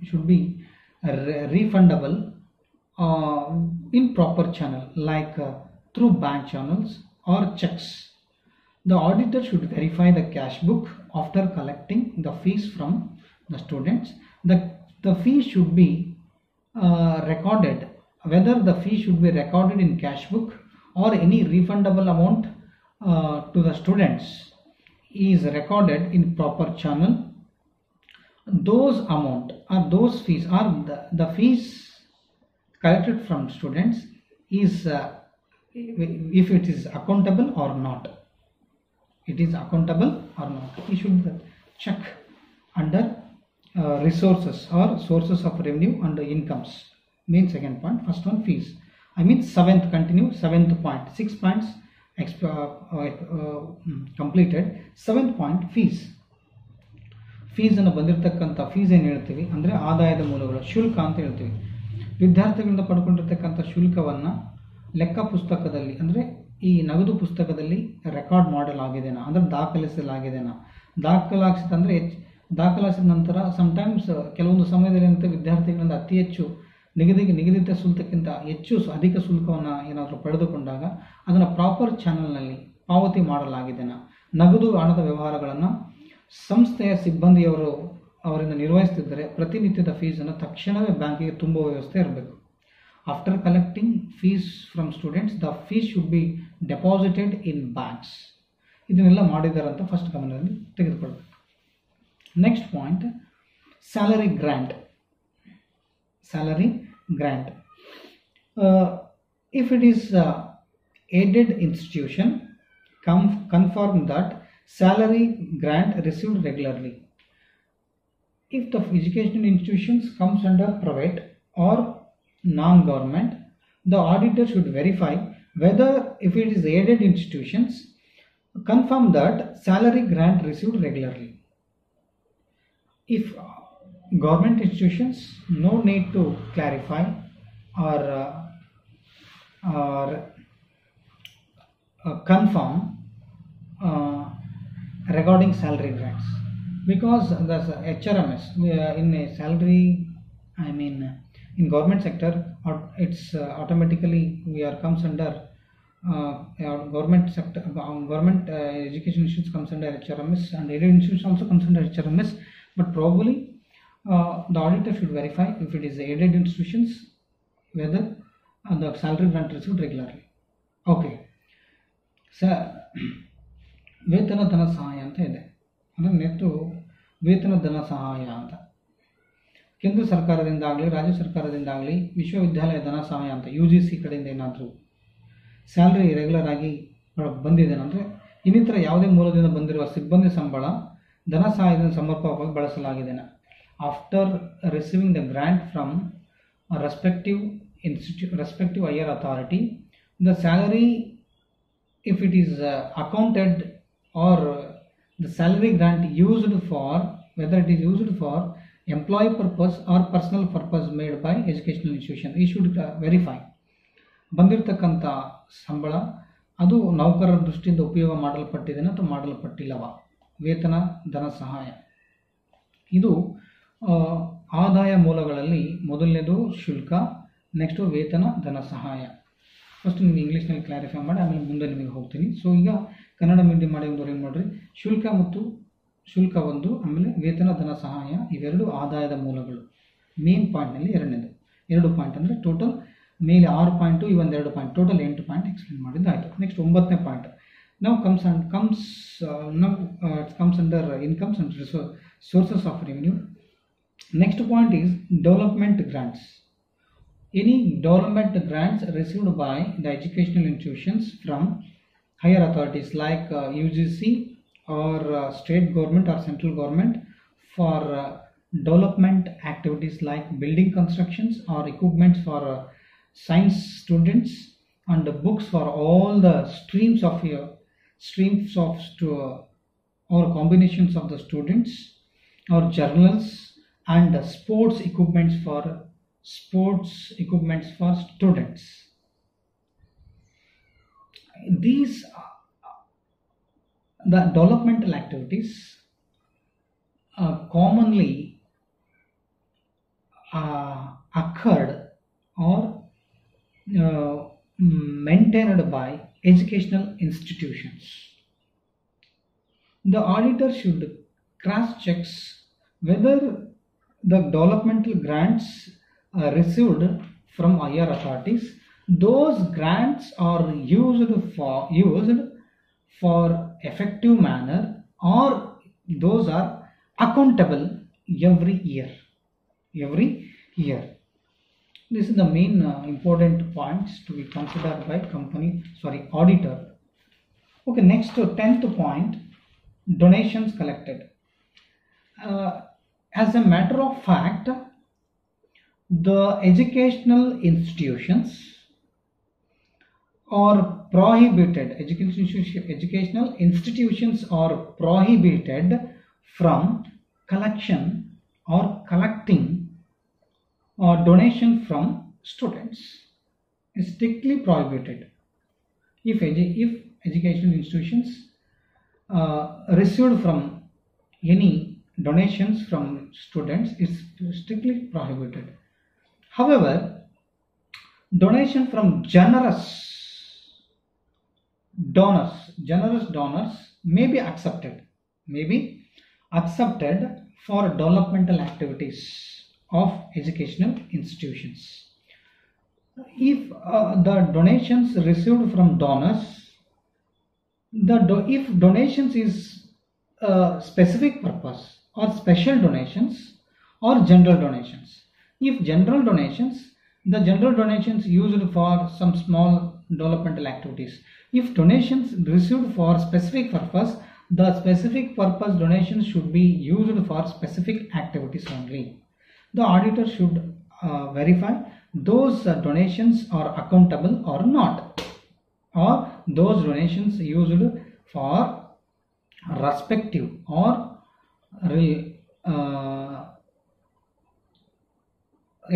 should be refundable in proper channel like through bank channels or checks. The auditor should verify the cash book after collecting the fees from the students. The fee should be recorded, whether the fee should be recorded in cash book or any refundable amount to the students is recorded in proper channel. Those amount or those fees or the fees collected from students is if it is accountable or not. It is accountable or not. You should check under resources or sources of revenue and incomes. Mean second point. First one, fees. I mean seventh, continue 7th point. 6 points completed. 7th point, fees. ಫೀಸನ್ನು ಬಂದಿರತಕ್ಕಂಥ fees ಏನು ಹೇಳ್ತೀವಿ ಅಂದರೆ ಆದಾಯದ ಮೂಲಗಳು, ಶುಲ್ಕ ಅಂತ ಹೇಳ್ತೀವಿ. ವಿದ್ಯಾರ್ಥಿಗಳಿಂದ ಪಡ್ಕೊಂಡಿರ್ತಕ್ಕಂಥ ಶುಲ್ಕವನ್ನು ಲೆಕ್ಕ ಪುಸ್ತಕದಲ್ಲಿ ಅಂದರೆ ಈ ನಗದು ಪುಸ್ತಕದಲ್ಲಿ ರೆಕಾರ್ಡ್ ಮಾಡಲಾಗಿದೆನಾ ಅಂದರೆ ದಾಖಲಿಸಲಾಗಿದೆನಾ. ದಾಖಲಿಸಿದ ನಂತರ ಸಮ್ಟೈಮ್ಸ್ ಕೆಲವೊಂದು ಸಮಯದಲ್ಲಿ ಏನಂತ ವಿದ್ಯಾರ್ಥಿಗಳಿಂದ ಅತಿ ಹೆಚ್ಚು ನಿಗದಿತ ಶುಲ್ಕಕ್ಕಿಂತ ಅಧಿಕ ಶುಲ್ಕವನ್ನು ಏನಾದರೂ ಪಡೆದುಕೊಂಡಾಗ ಅದನ್ನು ಪ್ರಾಪರ್ ಚಾನಲ್ನಲ್ಲಿ ಪಾವತಿ ಮಾಡಲಾಗಿದೆನಾ. ನಗದು ಹಣದ ವ್ಯವಹಾರಗಳನ್ನು ಸಂಸ್ಥೆಯ ಸಿಬ್ಬಂದಿಯವರು ಅವರಿಂದ ನಿರ್ವಹಿಸುತ್ತಿದ್ದರೆ ಪ್ರತಿನಿತ್ಯದ ಫೀಸನ್ನು ತಕ್ಷಣವೇ ಬ್ಯಾಂಕಿಗೆ ತುಂಬುವ ವ್ಯವಸ್ಥೆ ಇರಬೇಕು. After collecting fees from students, the fees should be deposited in banks. ಇದನ್ನೆಲ್ಲ ಮಾಡಿದ್ದಾರೆ ಅಂತ ಫಸ್ಟ್ ಗಮನದಲ್ಲಿ ತೆಗೆದುಕೊಳ್ಬೇಕು. Next point, salary grant. Salary grant, if it is aided institution, confirm that salary grant received regularly. If the educational institutions comes under private or non-government, the auditor should verify whether if it is aided institutions, confirm that salary grant received regularly. If government institutions, no need to clarify or confirm regarding salary grants, because the HRMS in a salary, I mean in government sector, it's automatically we are comes under government sector, government education institutes comes under HRMS, and aided institutions also comes under HRMS, but probably the auditor should verify if it is aided institutions whether the salary grant received regularly. Okay, so ವೇತನ ಧನ ಸಹಾಯ ಅಂತ ಇದೆ, ಅಂದರೆ ನೆಟ್ಟು ವೇತನ ಧನ ಸಹಾಯ ಅಂತ ಕೇಂದ್ರ ಸರ್ಕಾರದಿಂದ ಆಗಲಿ ರಾಜ್ಯ ಸರ್ಕಾರದಿಂದ ಆಗಲಿ ವಿಶ್ವವಿದ್ಯಾಲಯ ಧನ ಸಹಾಯ ಅಂತ UGC ಕಡೆಯಿಂದ ಏನಾದರೂ ಸ್ಯಾಲ್ರಿ ರೆಗ್ಯುಲರ್ ಆಗಿ ಬಂದಿದೆ ಅಂದರೆ ಇನ್ನಿತರ ಯಾವುದೇ ಮೂಲದಿಂದ ಬಂದಿರುವ ಸಿಬ್ಬಂದಿ ಸಂಬಳ ಧನ ಸಹಾಯದಿಂದ ಸಮರ್ಪಕವಾಗಿ ಬಳಸಲಾಗಿದೆ. After receiving the grant from respective higher authority, the salary, if it is accounted, or the salary grant used for, whether it is used for employee purpose or personal purpose made by educational institution, we should verify ಬಂದಿರತಕ್ಕಂಥ ಸಂಬಳ ಅದು ನೌಕರರ ದೃಷ್ಟಿಯಿಂದ ಉಪಯೋಗ ಮಾಡಲ್ಪಟ್ಟಿದೆನೋ ಅಥವಾ ಮಾಡಲ್ಪಟ್ಟಿಲ್ಲವಾ. ವೇತನ ಧನ ಸಹಾಯ ಇದು ಆದಾಯ ಮೂಲಗಳಲ್ಲಿ ಮೊದಲನೇದು ಶುಲ್ಕ, ನೆಕ್ಸ್ಟು ವೇತನ ಧನ ಸಹಾಯ. ಫಸ್ಟ್ ನಿಮಗೆ ಇಂಗ್ಲೀಷ್ನಲ್ಲಿ ಕ್ಲಾರಿಫೈ ಮಾಡಿ ಆಮೇಲೆ ಮುಂದೆ ನಿಮಗೆ ಹೋಗ್ತೀನಿ. ಸೊ ಈಗ ಕನ್ನಡ ಮೀಡಿಯಂ ಮಾಡಿದವರು ಏನು ಮಾಡಿರಿ, ಶುಲ್ಕ ಒಂದು, ಆಮೇಲೆ ವೇತನ ಧನ ಸಹಾಯ, ಇವೆರಡು ಆದಾಯದ ಮೂಲಗಳು. ಮೇನ್ ಪಾಯಿಂಟ್ನಲ್ಲಿ ಎರಡು ಪಾಯಿಂಟ್ ಅಂದರೆ ಟೋಟಲ್ ಮೇಲೆ 6 ಪಾಯಿಂಟು, ಇವೊಂದು 2 ಪಾಯಿಂಟ್, ಟೋಟಲ್ 8 ಪಾಯಿಂಟ್ ಎಕ್ಸ್ಪ್ಲೇನ್ ಮಾಡಿದ್ದಾಯಿತು. ನೆಕ್ಸ್ಟ್ 9ನೇ ಪಾಯಿಂಟ್ ನಾವು comes under incomes and sources of revenue. Next point is development grants. Any development grants received by the educational institutions from higher authorities like UGC or state government or central government for development activities like building constructions or equipments for science students and books for all the streams of or combinations of the students, or journals and sports equipments for students. These the developmental activities commonly occurred or maintained by educational institutions. The auditor should cross-check whether the developmental grants received from higher authorities, those grants are used for effective manner, or those are accountable every year. This is the main important points to be considered by auditor. Okay, next 10th point, donations collected. As a matter of fact, the educational institutions are prohibited. Educational institutions are prohibited from collection or collecting donation from students. It's strictly prohibited. If educational institutions received from any donations from students is strictly prohibited. However, donation from generous donors may be accepted for developmental activities of educational institutions. If the donations received from donors, if donations is specific purpose, or special donations, or general donations. If general donations, the general donations used for some small developmental activities. If donations received for specific purpose, the specific purpose donations should be used for specific activities only. The auditor should verify those donations are accountable or not, or those donations used for respective or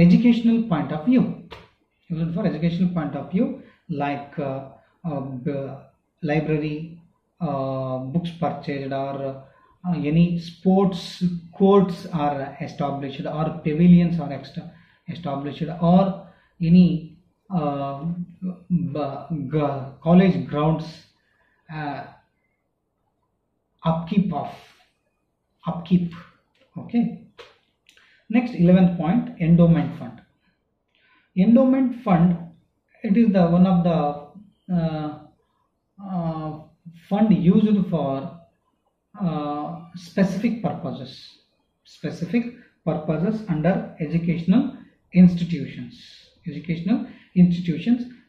educational point of view. Used for educational point of view, like library, books purchased, or any sports courts are established, or pavilions are established, or any college grounds uh, upkeep. Okay. Next, 11th point, endowment fund. Endowment fund, it is the one of the fund used for specific purposes under educational institutions.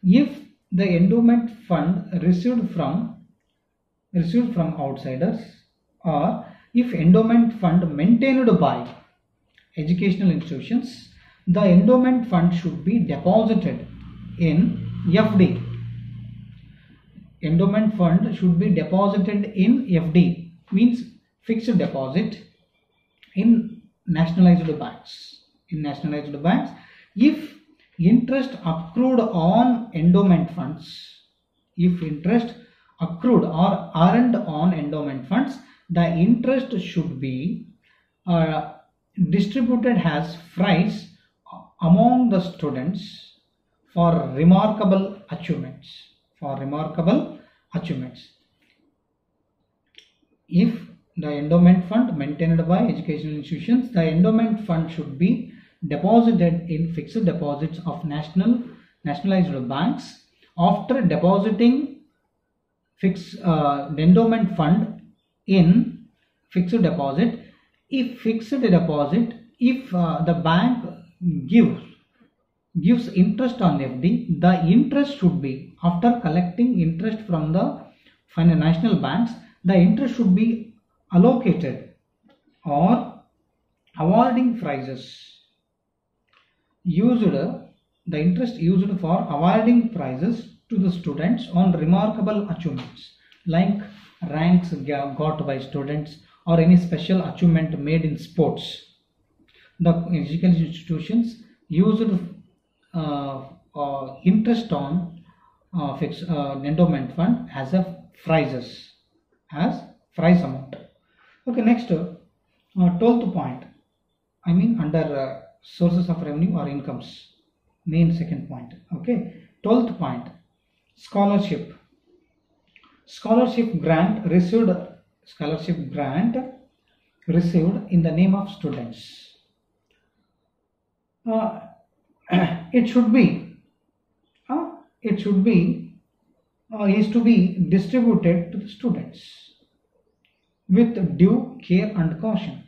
If the endowment fund received from outsiders, or if endowment fund maintained by educational institutions, the endowment fund should be deposited in FD. Endowment fund should be deposited in FD, means fixed deposit, in nationalized banks. If interest accrued on endowment funds, if interest accrued or earned on endowment funds, the interest should be distributed as prize among the students for remarkable achievements. If the endowment fund maintained by educational institutions, the endowment fund should be deposited in fixed deposits of nationalized banks. After depositing the endowment fund in fixed deposit, if the bank gives interest on FD, the interest should be, after collecting interest from the national banks, the interest should be allocated or awarding prizes the interest used for awarding prizes to the students on remarkable achievements, like ranks got by students or any special achievement made in sports. The educational institutions used interest on fixed endowment fund as a prize amount. Okay, next, 12th point, under sources of revenue or incomes, main second point. Okay, 12th point, scholarship grant received in the name of students. It is to be distributed to the students with due care and caution.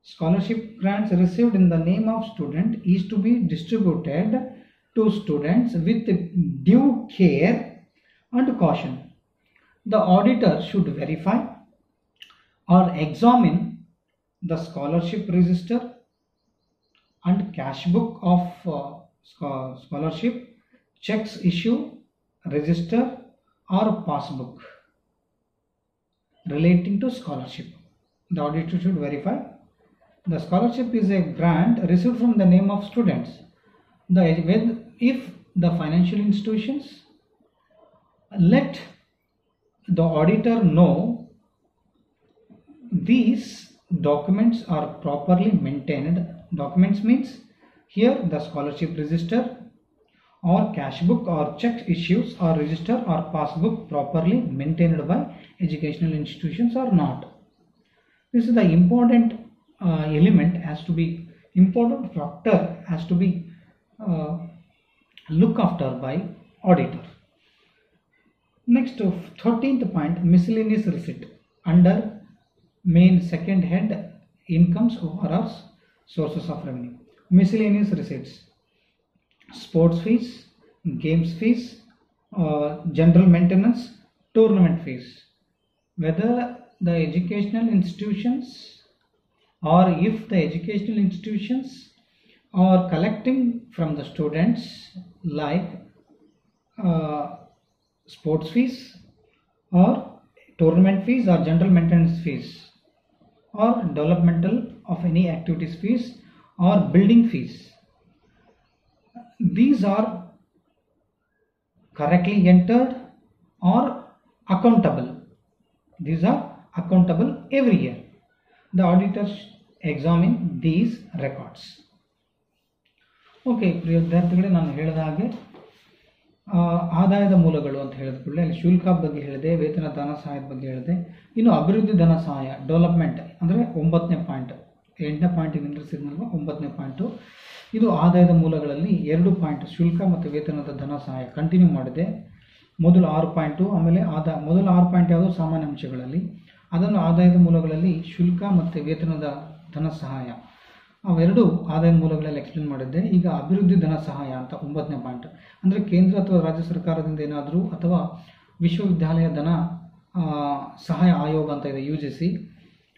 Scholarship grants received in the name of student is to be distributed to students with due care and caution. The auditor should verify or examine the scholarship register and cash book of scholarship, checks issue, register or passbook relating to scholarship. The auditor should verify the scholarship is a grant received from the name of students. If the financial institutions let the auditor know these documents are properly maintained. Documents means here the scholarship register or cash book or check issues or register or passbook properly maintained by educational institutions or not. This is the important element important factor has to be looked after by auditor. Next, 13th point, miscellaneous receipt under main second head, incomes or sources of revenue. Miscellaneous receipts, sports fees, games fees, general maintenance, tournament fees. Whether the educational institutions or if the educational institutions are collecting from the students like sports fees or tournament fees or general maintenance fees or developmental of any activities fees or building fees, these are correctly entered or accountable These are accountable every year. The auditors examine these records. Okay, ಪ್ರಿಯ ವಿದ್ಯಾರ್ಥಿಗಳೇ, ನಾನು ಹೇಳಿದ ಹಾಗೆ ಆದಾಯದ ಮೂಲಗಳು ಅಂತ ಹೇಳಿದ ಕೂಡಲೇ ಅಲ್ಲಿ ಶುಲ್ಕ ಬಗ್ಗೆ ಹೇಳಿದೆ, ವೇತನ ಧನ ಸಹಾಯದ ಬಗ್ಗೆ ಹೇಳಿದೆ. ಇನ್ನು ಅಭಿವೃದ್ಧಿ ಧನ ಸಹಾಯ ಡೆವಲಪ್ಮೆಂಟ್ ಅಂದರೆ 9ನೇ ಪಾಯಿಂಟ್, 8ನೇ ಪಾಯಿಂಟಿಗೆ ನಿಂದಿರಿಸಿದ್ನಲ್ವ 9ನೇ ಪಾಯಿಂಟು. ಇದು ಆದಾಯದ ಮೂಲಗಳಲ್ಲಿ 2 ಪಾಯಿಂಟ್ ಶುಲ್ಕ ಮತ್ತು ವೇತನದ ಧನ ಸಹಾಯ ಕಂಟಿನ್ಯೂ ಮಾಡಿದೆ. ಮೊದಲು 6 ಪಾಯಿಂಟು, ಆಮೇಲೆ ಮೊದಲು 6 ಪಾಯಿಂಟ್ ಯಾವುದು ಸಾಮಾನ್ಯ ಅಂಶಗಳಲ್ಲಿ, ಅದನ್ನು ಆದಾಯದ ಮೂಲಗಳಲ್ಲಿ ಶುಲ್ಕ ಮತ್ತು ವೇತನದ ಧನ ಸಹಾಯ ಅವೆರಡು ಆದಾಯದ ಮೂಲಗಳಲ್ಲಿ ಎಕ್ಸ್ಪ್ಲೇನ್ ಮಾಡಿದ್ದೆ. ಈಗ ಅಭಿವೃದ್ಧಿ ಧನ ಸಹಾಯ ಅಂತ 9ನೇ ಪಾಯಿಂಟ್ ಅಂದರೆ ಕೇಂದ್ರ ಅಥವಾ ರಾಜ್ಯ ಸರ್ಕಾರದಿಂದ ಏನಾದರೂ ಅಥವಾ ವಿಶ್ವವಿದ್ಯಾಲಯ ಧನ ಸಹಾಯ ಆಯೋಗ ಅಂತ ಇದೆ UGC,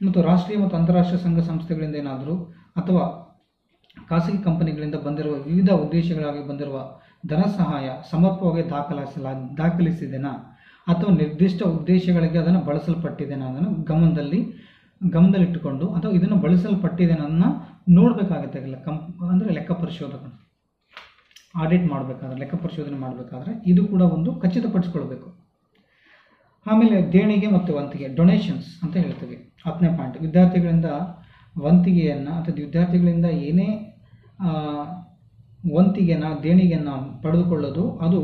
ಮತ್ತು ರಾಷ್ಟ್ರೀಯ ಮತ್ತು ಅಂತಾರಾಷ್ಟ್ರೀಯ ಸಂಘ ಸಂಸ್ಥೆಗಳಿಂದ ಏನಾದರೂ ಅಥವಾ ಖಾಸಗಿ ಕಂಪನಿಗಳಿಂದ ಬಂದಿರುವ ವಿವಿಧ ಉದ್ದೇಶಗಳಾಗಿ ಬಂದಿರುವ ಧನ ಸಹಾಯ ಸಮರ್ಪಕವಾಗಿ ದಾಖಲಿಸಿದೆನಾ ಅಥವಾ ನಿರ್ದಿಷ್ಟ ಉದ್ದೇಶಗಳಿಗೆ ಅದನ್ನು ಬಳಸಲ್ಪಟ್ಟಿದೆನಾ ಅದನ್ನು ಗಮನದಲ್ಲಿಟ್ಟುಕೊಂಡು ಅಥವಾ ಇದನ್ನು ಬಳಸಲ್ಪಟ್ಟಿದೆನನ್ನ ನೋಡಬೇಕಾಗುತ್ತೆ. ಅಂದರೆ ಲೆಕ್ಕ ಪರಿಶೋಧಕರು ಆಡಿಟ್ ಮಾಡಬೇಕಾದ್ರೆ, ಲೆಕ್ಕ ಪರಿಶೋಧನೆ ಮಾಡಬೇಕಾದ್ರೆ ಇದು ಕೂಡ ಒಂದು ಖಚಿತಪಡಿಸ್ಕೊಳ್ಬೇಕು. ಆಮೇಲೆ ದೇಣಿಗೆ ಮತ್ತು ವಂತಿಗೆ ಡೊನೇಷನ್ಸ್ ಅಂತ ಹೇಳ್ತೀವಿ. 10ನೇ ಪಾಯಿಂಟ್ ವಿದ್ಯಾರ್ಥಿಗಳಿಂದ ವಂತಿಗೆಯನ್ನು ಅಥವಾ ವಿದ್ಯಾರ್ಥಿಗಳಿಂದ ಏನೇ ದೇಣಿಗೆಯನ್ನು ಪಡೆದುಕೊಳ್ಳೋದು ಅದು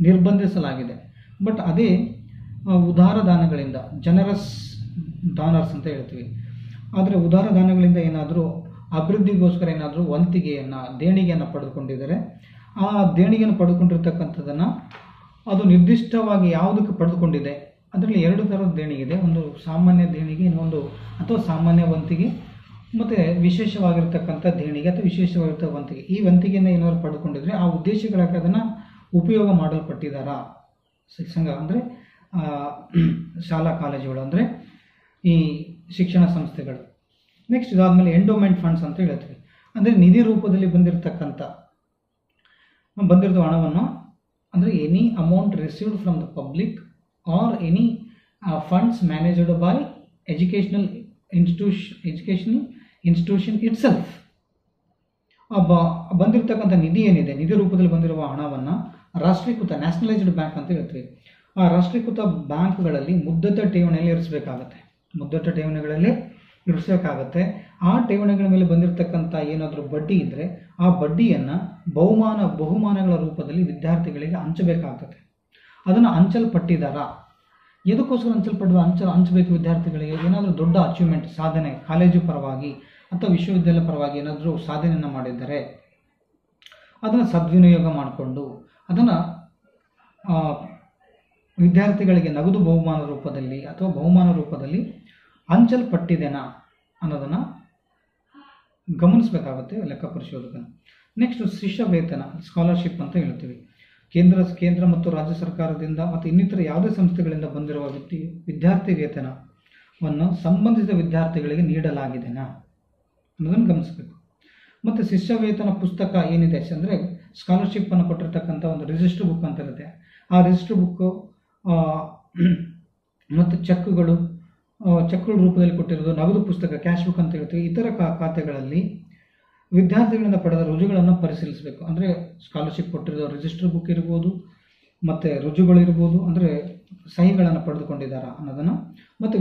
ನಿರ್ಬಂಧಿಸಲಾಗಿದೆ. ಬಟ್ ಅದೇ ಉದಾರ ದಾನಗಳಿಂದ ಜನರಸ್ ಡಾನರ್ಸ್ ಅಂತ ಹೇಳ್ತೀವಿ. ಆದರೆ ಉದಾರ ದಾನಗಳಿಂದ ಏನಾದರೂ ಅಭಿವೃದ್ಧಿಗೋಸ್ಕರ ಏನಾದರೂ ದೇಣಿಗೆಯನ್ನು ಪಡೆದುಕೊಂಡಿದ್ದಾರೆ, ಆ ದೇಣಿಗೆಯನ್ನು ಪಡೆದುಕೊಂಡಿರ್ತಕ್ಕಂಥದ್ದನ್ನು ಅದು ನಿರ್ದಿಷ್ಟವಾಗಿ ಯಾವುದಕ್ಕೆ ಪಡೆದುಕೊಂಡಿದೆ ಅದರಲ್ಲಿ 2 ಥರದ ದೇಣಿಗೆ ಇದೆ. ಒಂದು ಸಾಮಾನ್ಯ ದೇಣಿಗೆ, ಇನ್ನೊಂದು ಅಥವಾ ಸಾಮಾನ್ಯ ವಂತಿಗೆ ಮತ್ತು ವಿಶೇಷವಾಗಿರ್ತಕ್ಕಂಥ ದೇಣಿಗೆ ಅಥವಾ ವಿಶೇಷವಾಗಿರ್ತಕ್ಕ ವಂತಿಗೆ. ಈ ವಂತಿಗೆಯನ್ನು ಏನಾದರೂ ಪಡೆದುಕೊಂಡಿದ್ರೆ ಆ ಉದ್ದೇಶಗಳಾಗಿ ಅದನ್ನು ಉಪಯೋಗ ಮಾಡಲ್ಪಟ್ಟಿದ್ದಾರಾ ಸಂಘ ಅಂದರೆ ಶಾಲಾ ಕಾಲೇಜುಗಳು ಅಂದರೆ ಈ ಶಿಕ್ಷಣ ಸಂಸ್ಥೆಗಳು. ನೆಕ್ಸ್ಟ್ ಇದಾದಮೇಲೆ ಎಂಡೋಮೆಂಟ್ ಫಂಡ್ಸ್ ಅಂತ ಹೇಳ್ತೀವಿ. ಅಂದರೆ ನಿಧಿ ರೂಪದಲ್ಲಿ ಬಂದಿರತೋ ಹಣವನ್ನು ಅಂದರೆ any amount received from the public R any funds managed by educational institution itself. ಬಂದಿರತಕ್ಕಂಥ ನಿಧಿ ಏನಿದೆ, ನಿಧಿ ರೂಪದಲ್ಲಿ ಬಂದಿರುವ ಹಣವನ್ನು ರಾಷ್ಟ್ರೀಕೃತ ನ್ಯಾಷನಲೈಸ್ಡ್ ಬ್ಯಾಂಕ್ ಅಂತ ಹೇಳ್ತೀವಿ. ಆ ರಾಷ್ಟ್ರೀಕೃತ ಬ್ಯಾಂಕ್ಗಳಲ್ಲಿ ಮುದ್ದತ ಠೇವಣಿಯಲ್ಲಿ ಇರಿಸಬೇಕಾಗತ್ತೆ. ಆ ಠೇವಣಿಗಳ ಮೇಲೆ ಬಂದಿರತಕ್ಕಂಥ ಏನಾದರೂ ಬಡ್ಡಿ ಇದ್ದರೆ ಆ ಬಡ್ಡಿಯನ್ನು ಬಹುಮಾನಗಳ ರೂಪದಲ್ಲಿ ವಿದ್ಯಾರ್ಥಿಗಳಿಗೆ ಹಂಚಬೇಕಾಗ್ತದೆ. ಅದನ್ನು ಹಂಚಲ್ಪಟ್ಟಿದ್ದಾರಾ, ಎದಕ್ಕೋಸ್ಕರ ಹಂಚಬೇಕು ವಿದ್ಯಾರ್ಥಿಗಳಿಗೆ? ಏನಾದರೂ ದೊಡ್ಡ ಅಚೀವ್ಮೆಂಟ್ ಸಾಧನೆ ಕಾಲೇಜು ಪರವಾಗಿ ಅಥವಾ ವಿಶ್ವವಿದ್ಯಾಲಯ ಪರವಾಗಿ ಏನಾದರೂ ಸಾಧನೆಯನ್ನು ಮಾಡಿದ್ದಾರೆ ಅದನ್ನು ಸದ್ವಿನಿಯೋಗ ಮಾಡಿಕೊಂಡು ಅದನ್ನು ವಿದ್ಯಾರ್ಥಿಗಳಿಗೆ ನಗದು ಬಹುಮಾನ ರೂಪದಲ್ಲಿ ಹಂಚಲ್ಪಟ್ಟಿದೆನಾ ಅನ್ನೋದನ್ನು ಗಮನಿಸಬೇಕಾಗುತ್ತೆ ಲೆಕ್ಕ ಪರಿಶೋಧಕನ. ನೆಕ್ಸ್ಟ್ ಶಿಷ್ಯ ವೇತನ ಸ್ಕಾಲರ್ಶಿಪ್ ಅಂತ ಹೇಳ್ತೀವಿ. ಕೇಂದ್ರ ಮತ್ತು ರಾಜ್ಯ ಸರ್ಕಾರದಿಂದ ಮತ್ತು ಇನ್ನಿತರ ಯಾವುದೇ ಸಂಸ್ಥೆಗಳಿಂದ ಬಂದಿರುವ ವಿದ್ಯಾರ್ಥಿ ವೇತನವನ್ನು ಸಂಬಂಧಿಸಿದ ವಿದ್ಯಾರ್ಥಿಗಳಿಗೆ ನೀಡಲಾಗಿದೆನಾ ಅನ್ನೋದನ್ನು ಗಮನಿಸಬೇಕು. ಮತ್ತು ಶಿಷ್ಯ ವೇತನ ಪುಸ್ತಕ ಏನಿದೆ ಅಂದರೆ ಸ್ಕಾಲರ್ಶಿಪ್ಪನ್ನು ಕೊಟ್ಟಿರ್ತಕ್ಕಂಥ ಒಂದು ರಿಜಿಸ್ಟರ್ ಬುಕ್ ಅಂತ ಇರುತ್ತೆ. ಆ ರಿಜಿಸ್ಟರ್ ಬುಕ್ಕು ಮತ್ತು ಚೆಕ್ಗಳ ರೂಪದಲ್ಲಿ ಕೊಟ್ಟಿರೋದು, ನಗದು ಪುಸ್ತಕ ಕ್ಯಾಶ್ ಬುಕ್ ಅಂತ ಹೇಳ್ತೀವಿ. ಇತರ ಖಾತೆಗಳಲ್ಲಿ ವಿದ್ಯಾರ್ಥಿಗಳಿಂದ ಪಡೆದ ರುಜುಗಳನ್ನು ಪರಿಶೀಲಿಸಬೇಕು. ಅಂದರೆ ಸ್ಕಾಲರ್ಶಿಪ್ ಕೊಟ್ಟಿರೋ ರಿಜಿಸ್ಟರ್ ಬುಕ್ ಇರ್ಬೋದು ಮತ್ತು ರುಜುಗಳಿರ್ಬೋದು, ಅಂದರೆ ಸಹಿಗಳನ್ನು ಪಡೆದುಕೊಂಡಿದ್ದಾರಾ ಅನ್ನೋದನ್ನು. ಮತ್ತು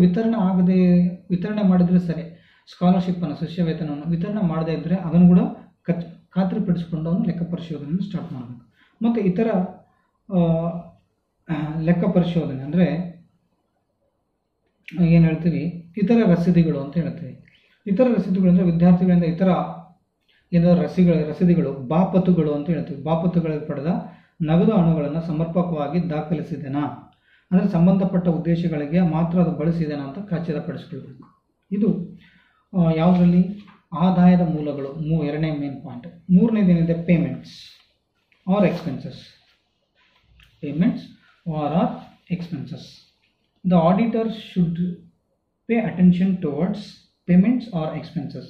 ವಿತರಣೆ ಮಾಡಿದರೆ ಸರಿ, ಸ್ಕಾಲರ್ಶಿಪ್ಪನ್ನು ಶಿಷ್ಯ ವೇತನವನ್ನು ವಿತರಣೆ ಮಾಡದೇ ಇದ್ದರೆ ಅದನ್ನು ಕೂಡ ಖಾತ್ರಿಪಡಿಸಿಕೊಂಡು ಅವನು ಲೆಕ್ಕ ಪರಿಶೋಧನೆಯನ್ನು ಸ್ಟಾರ್ಟ್ ಮಾಡಬೇಕು. ಮತ್ತು ಇತರ ಲೆಕ್ಕ ಪರಿಶೋಧನೆ ಅಂದರೆ ಏನು ಹೇಳ್ತೀವಿ, ಇತರ ರಸೀದಿಗಳು ಅಂತ ಹೇಳ್ತೀವಿ. ಇತರ ರಸೀದಿಗಳು ಅಂದರೆ ವಿದ್ಯಾರ್ಥಿಗಳಿಂದ ಇತರ ಏನಾದರೂ ರಸೀದಿಗಳು ಬಾಪತುಗಳು ಅಂತ ಹೇಳ್ತೀವಿ. ಬಾಪತುಗಳಲ್ಲಿ ಪಡೆದ ನಗದು ಹಣಗಳನ್ನು ಸಮರ್ಪಕವಾಗಿ ದಾಖಲಿಸಿದೆನಾ ಅಂದರೆ ಸಂಬಂಧಪಟ್ಟ ಉದ್ದೇಶಗಳಿಗೆ ಮಾತ್ರ ಅದು ಬಳಸಿದೆನಾ ಅಂತ ಖಚಿತಪಡಿಸ್ಕೊಳ್ಬೇಕು. ಇದು ಯಾವುದರಲ್ಲಿ ಆದಾಯದ ಮೂಲಗಳು 2ನೇ ಮೇನ್ ಪಾಯಿಂಟ್. 3ನೇದೇನಿದೆ payments are expenses. The auditor should pay attention towards payments or expenses.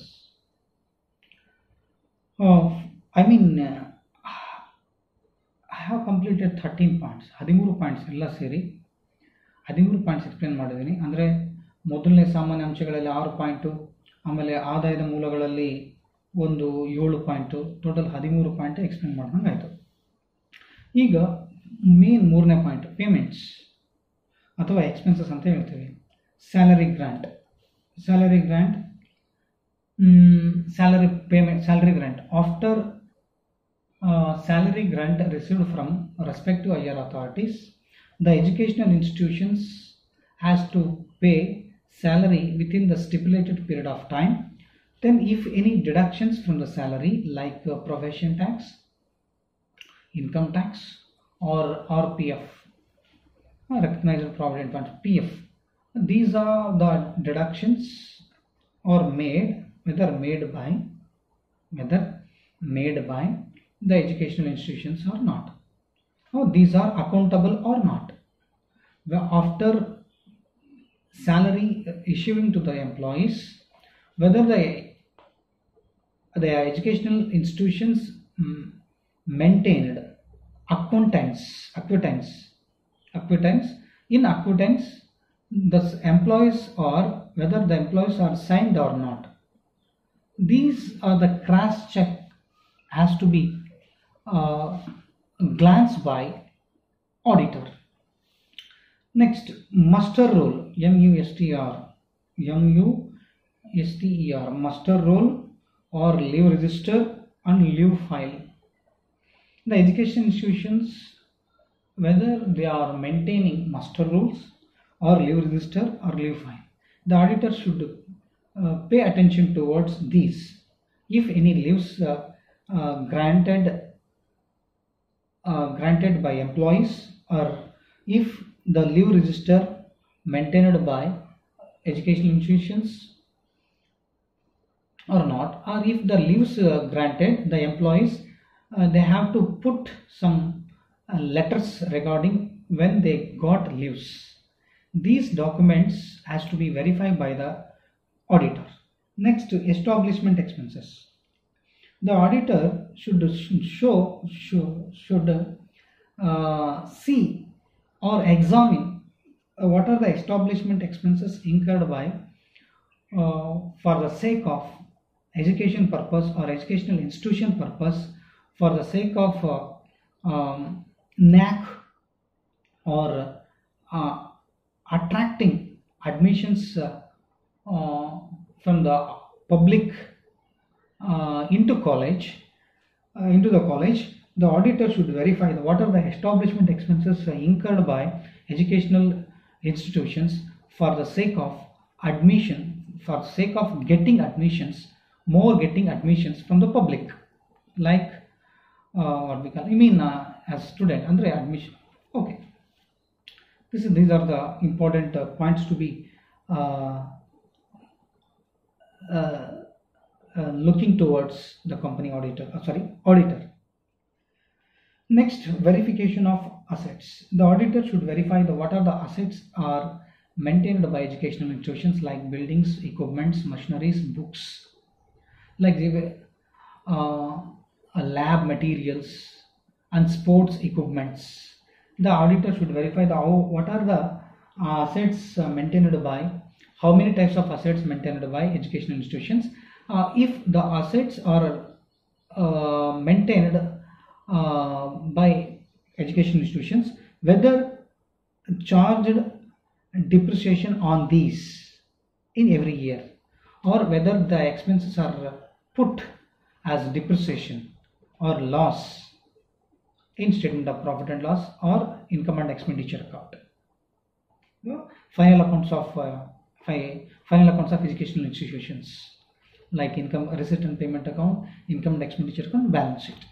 I have completed 13 points. 13 points ಎಲ್ಲ ಸೇರಿ 13 ಪಾಯಿಂಟ್ಸ್ ಎಕ್ಸ್ಪ್ಲೇನ್ ಮಾಡಿದ್ದೀನಿ. ಅಂದರೆ ಮೊದಲನೇ ಸಾಮಾನ್ಯ ಅಂಶಗಳಲ್ಲಿ 6 ಪಾಯಿಂಟು, ಆಮೇಲೆ ಆದಾಯದ ಮೂಲಗಳಲ್ಲಿ 7 ಪಾಯಿಂಟು, ಟೋಟಲ್ 13 ಪಾಯಿಂಟ್ ಎಕ್ಸ್ಪ್ಲೇನ್ ಮಾಡ್ದಂಗೆ ಆಯಿತು. ಈಗ ಮೇನ್ 3ನೇ ಪಾಯಿಂಟ್ ಪೇಮೆಂಟ್ಸ್. ಅಥವಾ ಎಕ್ಸ್ಪೆನ್ಸಸ್ ಅಂತ ಹೇಳ್ತೀವಿ. Salary grant, salary grant, salary payment, salary grant after salary grant received from respective higher authorities, the educational institutions has to pay salary within the stipulated period of time. Then if any deductions from the salary like profession tax, income tax or RPF, recognized provident fund, PF, these are the deductions are made whether made by the educational institutions or not. These are accountable or not. After salary issuing to the employees, whether the educational institutions maintained acquittance in acquittance the employees, or whether the employees are signed or not. These are the cross check has to be glanced by auditor. Next, muster roll, MUSTER, muster roll or leave register and leave file. The education institutions, whether they are maintaining muster rolls or leave register or leave file, the auditor should pay attention towards these. If any leaves granted by employees, or if the leave register maintained by educational institutions or not, or if the leaves granted the employees, they have to put some letters regarding when they got leaves. These documents has to be verified by the auditor. Next, establishment expenses. The auditor should see or examine what are the establishment expenses incurred by for the sake of education purpose or educational institution purpose, for the sake of NAC or attracting admissions from the public into the college. The auditor should verify what are the establishment expenses incurred by educational institutions for the sake of admission, for the sake of getting admissions from the public, like what we call, as student andre admission. Okay, these are the important points to be looking towards the company auditor. Next, verification of assets. The auditor should verify what are the assets are maintained by educational institutions, like buildings, equipments, machineries, books, like lab materials and sports equipments. The auditor should verify what are the assets maintained by, how many types of assets maintained by educational institutions. If the assets are maintained by education institutions, whether charged depreciation on these in every year, or whether the expenses are put as depreciation or loss in statement of profit and loss or income and expenditure account. Final accounts of educational institutions, like income, receipt and payment account, income and expenditure account, balance sheet.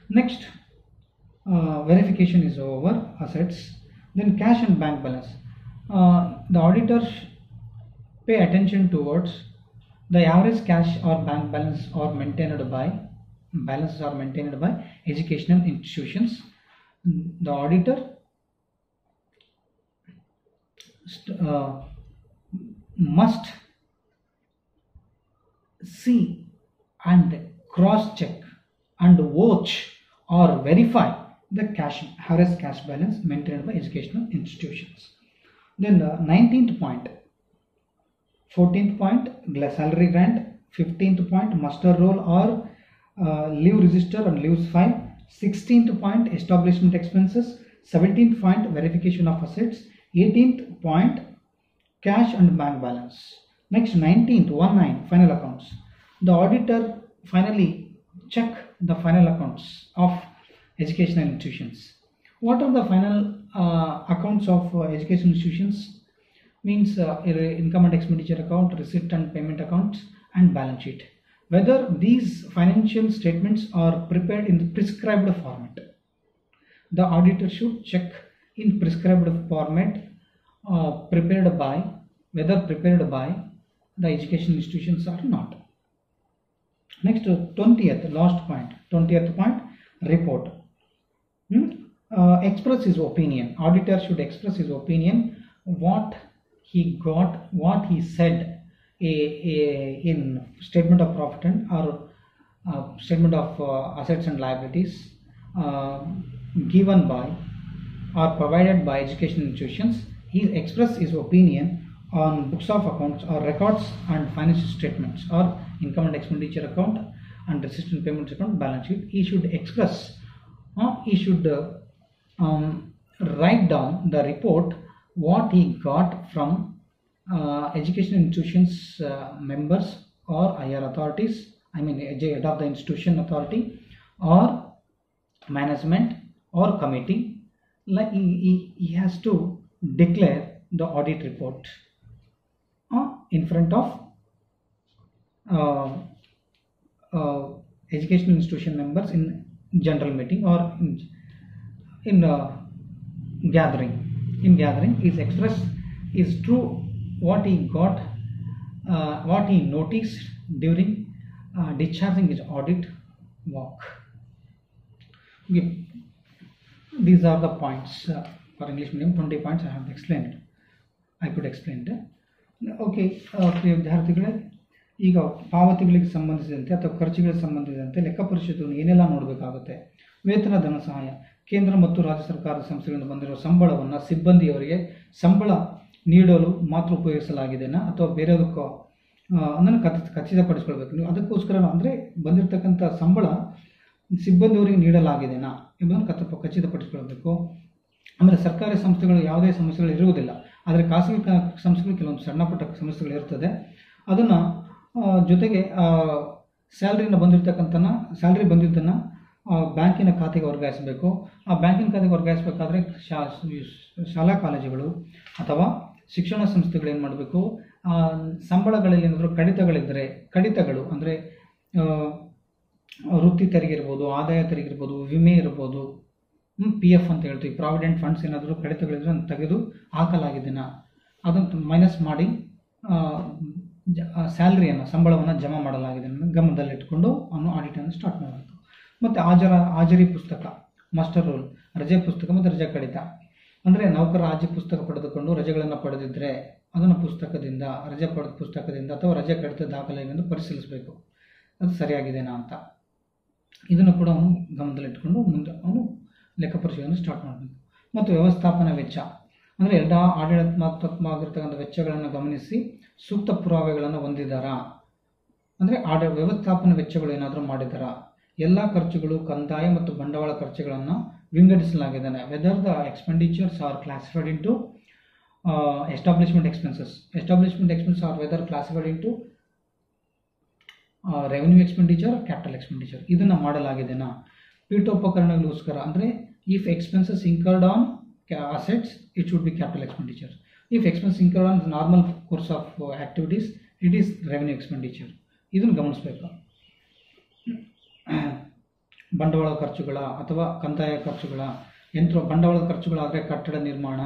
Next, verification is over, assets. Then cash and bank balance. The auditors pay attention towards the average cash or bank balance balances are maintained by educational institutions. The auditor must see and cross check and watch or verify the average cash balance maintained by educational institutions. Then the 19th point, 14th point, salary grant, 15th point, muster roll or leave register and leaves file, 16th point, establishment expenses, 17th point, verification of assets. 18th point, cash and bank balance. Next, 19th, 19, final accounts. The auditor finally check the final accounts of educational institutions. What are the final accounts of educational institutions? Means income and expenditure account, receipt and payment accounts, and balance sheet. Whether these financial statements are prepared in the prescribed format. The auditor should check in prescribed format, whether prepared by the education institutions or not. Next, 20th, last point, 20th point, report. Express his opinion. Auditor should express his opinion, what he got, what he said in statement of profit and or statement of assets and liabilities given by or provided by education institutions. He expressed his opinion on books of accounts or records and financial statements or income and expenditure account and receipt and payments account, balance sheet. He should express, he should write down the report what he got from education institutions members or higher authorities, I mean head of the institution authority or management or committee. Like he has to declare the audit report in front of educational institution members in general meeting or in gathering. In gathering, his express is true what he got, what he noticed during discharging his audit work. Okay. These are the points for English medium. 20 points I have explained. I could explain that. Okay, ಪ್ರಿಯ ವಿದ್ಯಾರ್ಥಿಗಳೇ, ಈಗ ಪಾವತಿಗಳಿಗೆ ಸಂಬಂಧಿಸಿದಂತೆ ಅಥವಾ ಖರ್ಚುಗಳಿಗೆ ಸಂಬಂಧಿಸಿದಂತೆ ಲೆಕ್ಕ ಪರಿಶೋಧನೆ ಏನೆಲ್ಲ ನೋಡಬೇಕಾಗುತ್ತೆ? ವೇತನ, ಧನ ಸಹಾಯ. ಕೇಂದ್ರ ಮತ್ತು ರಾಜ್ಯ ಸರ್ಕಾರದ ಸಂಸ್ಥೆಗಳಿಂದ ಬಂದಿರುವ ಸಂಬಳವನ್ನು ಸಿಬ್ಬಂದಿಯವರಿಗೆ ಸಂಬಳ ನೀಡಲು ಮಾತ್ರ ಉಪಯೋಗಿಸಲಾಗಿದೆನಾ ಅಥವಾ ಬೇರೆದಕ್ಕೋ ಅದನ್ನು ಖಚಿತಪಡಿಸ್ಕೊಳ್ಬೇಕು. ನೀವು ಅದಕ್ಕೋಸ್ಕರ ಅಂದರೆ ಬಂದಿರತಕ್ಕಂಥ ಸಂಬಳ ಸಿಬ್ಬಂದಿಯವರಿಗೆ ನೀಡಲಾಗಿದೆನಾ ಎಂಬುದನ್ನು ಖಚಿತಪಡಿಸಿಕೊಳ್ಳಬೇಕು. ಆಮೇಲೆ ಸರ್ಕಾರಿ ಸಂಸ್ಥೆಗಳು ಯಾವುದೇ ಸಮಸ್ಯೆಗಳು ಇರುವುದಿಲ್ಲ, ಆದರೆ ಖಾಸಗಿ ಸಂಸ್ಥೆಗಳು ಕೆಲವೊಂದು ಸಣ್ಣ ಪುಟ್ಟ ಸಮಸ್ಯೆಗಳು ಇರ್ತದೆ. ಅದನ್ನು ಜೊತೆಗೆ ಸ್ಯಾಲ್ರಿ ಬಂದಿದ್ದನ್ನು ಬ್ಯಾಂಕಿನ ಖಾತೆಗೆ ವರ್ಗಾಯಿಸಬೇಕು. ಆ ಬ್ಯಾಂಕಿನ ಖಾತೆಗೆ ವರ್ಗಾಯಿಸಬೇಕಾದ್ರೆ ಶಾಲಾ ಕಾಲೇಜುಗಳು ಅಥವಾ ಶಿಕ್ಷಣ ಸಂಸ್ಥೆಗಳು ಏನು ಮಾಡಬೇಕು, ಸಂಬಳಗಳಲ್ಲಿ ಏನಾದರೂ ಕಡಿತಗಳು ಅಂದರೆ ವೃತ್ತಿ ತೆರಿಗೆ ಇರ್ಬೋದು, ಆದಾಯ ತೆರಿಗೆ ಇರ್ಬೋದು, ವಿಮೆ ಇರ್ಬೋದು, PF ಅಂತ ಹೇಳ್ತೀವಿ, ಪ್ರಾವಿಡೆಂಟ್ ಫಂಡ್ಸ್ ಏನಾದರೂ ಕಡಿತಗಳಿದ್ರೆ ಅದನ್ನು ತೆಗೆದು ಹಾಕಲಾಗಿದೆನಾ ಅದನ್ನು ಮೈನಸ್ ಮಾಡಿ ಸ್ಯಾಲ್ರಿಯನ್ನು ಸಂಬಳವನ್ನು ಜಮಾ ಮಾಡಲಾಗಿದೆ ಗಮನದಲ್ಲಿಟ್ಕೊಂಡು ಅವನು ಆಡಿಟನ್ನು ಸ್ಟಾರ್ಟ್ ಮಾಡಬೇಕು. ಮತ್ತು ಹಾಜರಿ ಪುಸ್ತಕ, ಮಾಸ್ಟರ್ ರೋಲ್, ರಜೆ ಪುಸ್ತಕ ಮತ್ತು ರಜೆ ಕಡಿತ. ಅಂದರೆ ನೌಕರ ಹಾಜರಿ ಪುಸ್ತಕ ಪಡೆದುಕೊಂಡು ರಜೆಗಳನ್ನು ಪಡೆದಿದ್ದರೆ ಅದನ್ನು ರಜೆ ಪಡೆದ ಪುಸ್ತಕದಿಂದ ಅಥವಾ ರಜೆ ಕಡಿತ ದಾಖಲೆಯಿಂದ ಪರಿಶೀಲಿಸಬೇಕು, ಅದು ಸರಿಯಾಗಿದೆನಾ ಅಂತ. ಇದನ್ನು ಕೂಡ ಅವನು ಗಮನದಲ್ಲಿಟ್ಕೊಂಡು ಮುಂದೆ ಅವನು ಲೆಕ್ಕ ಪರಿಶೋಧನೆ ಸ್ಟಾರ್ಟ್ ಮಾಡಬೇಕು. ಮತ್ತು ವ್ಯವಸ್ಥಾಪನಾ ವೆಚ್ಚ ಅಂದರೆ ಎಲ್ಲ ಆಡಳಿತಾತ್ಮಕವಾಗಿರ್ತಕ್ಕಂಥ ವೆಚ್ಚಗಳನ್ನು ಗಮನಿಸಿ ಸೂಕ್ತ ಪುರಾವೆಗಳನ್ನು ಹೊಂದಿದ್ದಾರಾ, ಅಂದರೆ ವ್ಯವಸ್ಥಾಪನಾ ವೆಚ್ಚಗಳು ಏನಾದರೂ ಮಾಡಿದ್ದಾರಾ, ಎಲ್ಲ ಖರ್ಚುಗಳು, ಕಂದಾಯ ಮತ್ತು ಬಂಡವಾಳ ಖರ್ಚುಗಳನ್ನು ವಿಂಗಡಿಸಲಾಗಿದ್ದಾನೆ. Whether the expenditures are classified into establishment expenses or whether classified into revenue expenditure, capital expenditure, ಇದನ್ನು ಮಾಡಲಾಗಿದೆನಾ. ಪೀಠೋಪಕರಣಗಳಿಗೋಸ್ಕರ ಅಂದರೆ if expenses incurred on assets, it should be capital expenditure. If expense incurred on the normal course of activities, it is revenue expenditure. ಇದನ್ನು ಗಮನಿಸಬೇಕು. ಬಂಡವಾಳ ಖರ್ಚುಗಳ ಅಥವಾ ಕಂದಾಯ ಖರ್ಚುಗಳ ಬಂಡವಾಳದ ಖರ್ಚುಗಳಾದರೆ ಕಟ್ಟಡ ನಿರ್ಮಾಣ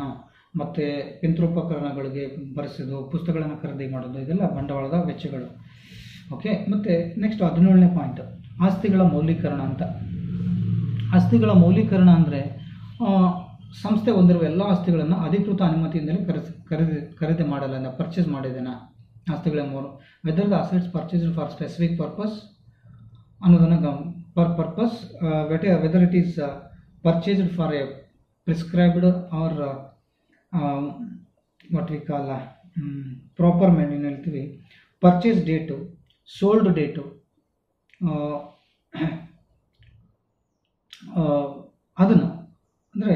ಮತ್ತು ಯಂತ್ರೋಪಕರಣಗಳಿಗೆ ಬರೆಸೋದು, ಪುಸ್ತಕಗಳನ್ನು ಖರೀದಿ ಮಾಡೋದು, ಇದೆಲ್ಲ ಬಂಡವಾಳದ ವೆಚ್ಚಗಳು. ಓಕೆ. ಮತ್ತು ನೆಕ್ಸ್ಟ್ 17ನೇ ಪಾಯಿಂಟ್, ಆಸ್ತಿಗಳ ಮೌಲ್ಯೀಕರಣ ಅಂತ. ಆಸ್ತಿಗಳ ಮೌಲ್ಯೀಕರಣ ಅಂದರೆ ಸಂಸ್ಥೆ ಹೊಂದಿರುವ ಎಲ್ಲ ಆಸ್ತಿಗಳನ್ನು ಅಧಿಕೃತ ಅನುಮತಿಯಿಂದಲೇ ಖರೀದಿ ಮಾಡಲ್ಲ, ಪರ್ಚೇಸ್ ಮಾಡಿದ್ದೇನೆ ಆಸ್ತಿಗಳ whether the assets purchased for specific purpose ಅನ್ನೋದನ್ನು whether it is purchased for a prescribed or what we call proper ಏನು ಹೇಳ್ತೀವಿ, ಪರ್ಚೇಸ್ ಡೇಟು, ಸೋಲ್ಡ್ ಡೇಟು, ಅದನ್ನು ಅಂದರೆ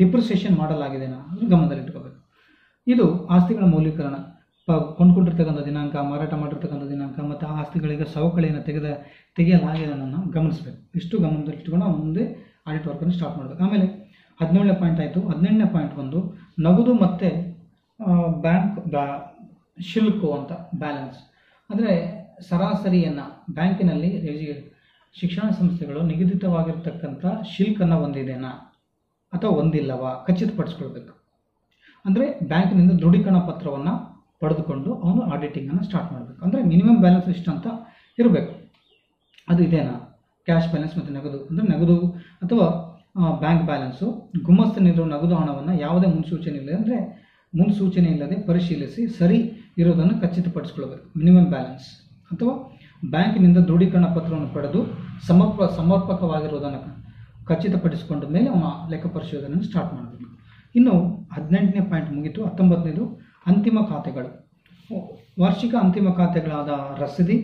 ಡಿಪ್ರಿಸಿಯೇಷನ್ ಮಾಡಲಾಗಿದೆನಾ ಅದನ್ನು ಗಮನದಲ್ಲಿಟ್ಕೋಬೇಕು. ಇದು ಆಸ್ತಿಗಳ ಮೌಲ್ಯೀಕರಣ, ಕೊಂಡ್ಕೊಂಡಿರ್ತಕ್ಕಂಥ ದಿನಾಂಕ, ಮಾರಾಟ ಮಾಡಿರ್ತಕ್ಕಂಥ ದಿನಾಂಕ ಮತ್ತು ಆ ಆಸ್ತಿಗಳಿಗೆ ಸವಕಳಿಯನ್ನು ತೆಗೆಯಲಾಗಿದೆಯನ್ನು ಗಮನಿಸಬೇಕು. ಇಷ್ಟು ಗಮನದಲ್ಲಿಟ್ಕೊಂಡು ಮುಂದೆ ಆಡಿಟ್ ವರ್ಕನ್ನು ಸ್ಟಾರ್ಟ್ ಮಾಡಬೇಕು. ಆಮೇಲೆ 17ನೇ ಪಾಯಿಂಟ್ ಆಯಿತು. 18ನೇ ಪಾಯಿಂಟ್ ಒಂದು ನಗದು ಮತ್ತು ಬ್ಯಾಂಕ್ ಶಿಲ್ಕು ಅಂತ ಬ್ಯಾಲೆನ್ಸ್, ಅಂದರೆ ಸರಾಸರಿಯನ್ನು ಬ್ಯಾಂಕಿನಲ್ಲಿ ಶಿಕ್ಷಣ ಸಂಸ್ಥೆಗಳು ನಿಗದಿತವಾಗಿರ್ತಕ್ಕಂಥ ಶಿಲ್ಕನ್ನು ಹೊಂದಿದೆನಾ ಅಥವಾ ಹೊಂದಿಲ್ಲವಾ ಖಚಿತಪಡಿಸ್ಕೊಳ್ಬೇಕು. ಅಂದರೆ ಬ್ಯಾಂಕಿನಿಂದ ದೃಢೀಕರಣ ಪತ್ರವನ್ನು ಪಡೆದುಕೊಂಡು ಅವನು ಆಡಿಟಿಂಗನ್ನು ಸ್ಟಾರ್ಟ್ ಮಾಡಬೇಕು. ಅಂದರೆ ಮಿನಿಮಮ್ ಬ್ಯಾಲೆನ್ಸ್ ಇಷ್ಟು ಅಂತ ಇರಬೇಕು, ಅದು ಇದೇನಾ. ಕ್ಯಾಶ್ ಬ್ಯಾಲೆನ್ಸ್ ಮತ್ತು ನಗದು, ಅಂದರೆ ನಗದು ಅಥವಾ ಬ್ಯಾಂಕ್ ಬ್ಯಾಲೆನ್ಸು ಗುಮಾಸ್ತನಿರುವ ನಗದು ಹಣವನ್ನು ಯಾವುದೇ ಮುನ್ಸೂಚನೆ ಇಲ್ಲದೆ ಪರಿಶೀಲಿಸಿ ಸರಿ ಇರೋದನ್ನು ಖಚಿತಪಡಿಸ್ಕೊಳ್ಬೇಕು. ಮಿನಿಮಮ್ ಬ್ಯಾಲೆನ್ಸ್ ಅಥವಾ ಬ್ಯಾಂಕಿನಿಂದ ದೃಢೀಕರಣ ಪತ್ರವನ್ನು ಪಡೆದು ಸಮರ್ಪಕವಾಗಿರುವುದನ್ನು ಖಚಿತಪಡಿಸಿಕೊಂಡ ಮೇಲೆ ಅವನ ಲೆಕ್ಕ ಪರಿಶೋಧನೆಯನ್ನು ಸ್ಟಾರ್ಟ್ ಮಾಡಬೇಕು. ಇನ್ನು 18ನೇ ಪಾಯಿಂಟ್ ಮುಗಿತು. 19ನೇದು ಅಂತಿಮ ಖಾತೆಗಳು. ವಾರ್ಷಿಕ ಅಂತಿಮ ಖಾತೆಗಳಾದ ರಸೀದಿ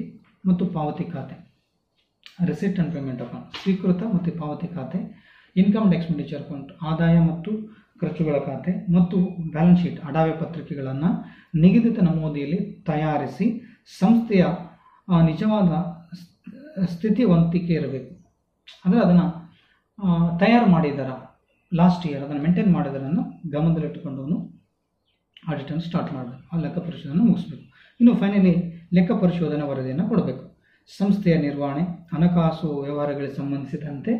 ಮತ್ತು ಪಾವತಿ ಖಾತೆ, ರಿಸಿಟ್ ಆ್ಯಂಡ್ ಪೇಮೆಂಟ್ ಅಕೌಂಟ್, ಸ್ವೀಕೃತ ಮತ್ತು ಪಾವತಿ ಖಾತೆ, ಇನ್ಕಮ್ ಅಂಡ್ ಎಕ್ಸ್ಪೆಂಡಿಚರ್ ಅಕೌಂಟ್, ಆದಾಯ ಮತ್ತು ಖರ್ಚುಗಳ ಖಾತೆ ಮತ್ತು ಬ್ಯಾಲೆನ್ಸ್ ಶೀಟ್ ಅಡಾವೆ ಪತ್ರಿಕೆಗಳನ್ನು ನಿಗದಿತ ನಮೂದಿಯಲ್ಲಿ ತಯಾರಿಸಿ ಸಂಸ್ಥೆಯ ನಿಜವಾದ ಸ್ಥಿತಿವಂತಿಕೆ ಇರಬೇಕು. ಅಂದರೆ ಅದನ್ನು ತಯಾರು ಮಾಡಿದಾರ, ಲಾಸ್ಟ್ ಇಯರ್ ಅದನ್ನು ಮೇಂಟೈನ್ ಮಾಡಿದಾರನ್ನು ಗಮನದಲ್ಲಿಟ್ಟುಕೊಂಡು ಆಡಿಟನ್ನು ಸ್ಟಾರ್ಟ್ ಮಾಡಬೇಕು. ಆ ಲೆಕ್ಕ ಪರಿಶೋಧನೆ ಮುಗಿಸ್ಬೇಕು. ಇನ್ನು ಫೈನಲಿ ಲೆಕ್ಕ ಪರಿಶೋಧನೆ ವರದಿಯನ್ನು ಕೊಡಬೇಕು. ಸಂಸ್ಥೆಯ ನಿರ್ವಹಣೆ, ಹಣಕಾಸು ವ್ಯವಹಾರಗಳಿಗೆ ಸಂಬಂಧಿಸಿದಂತೆ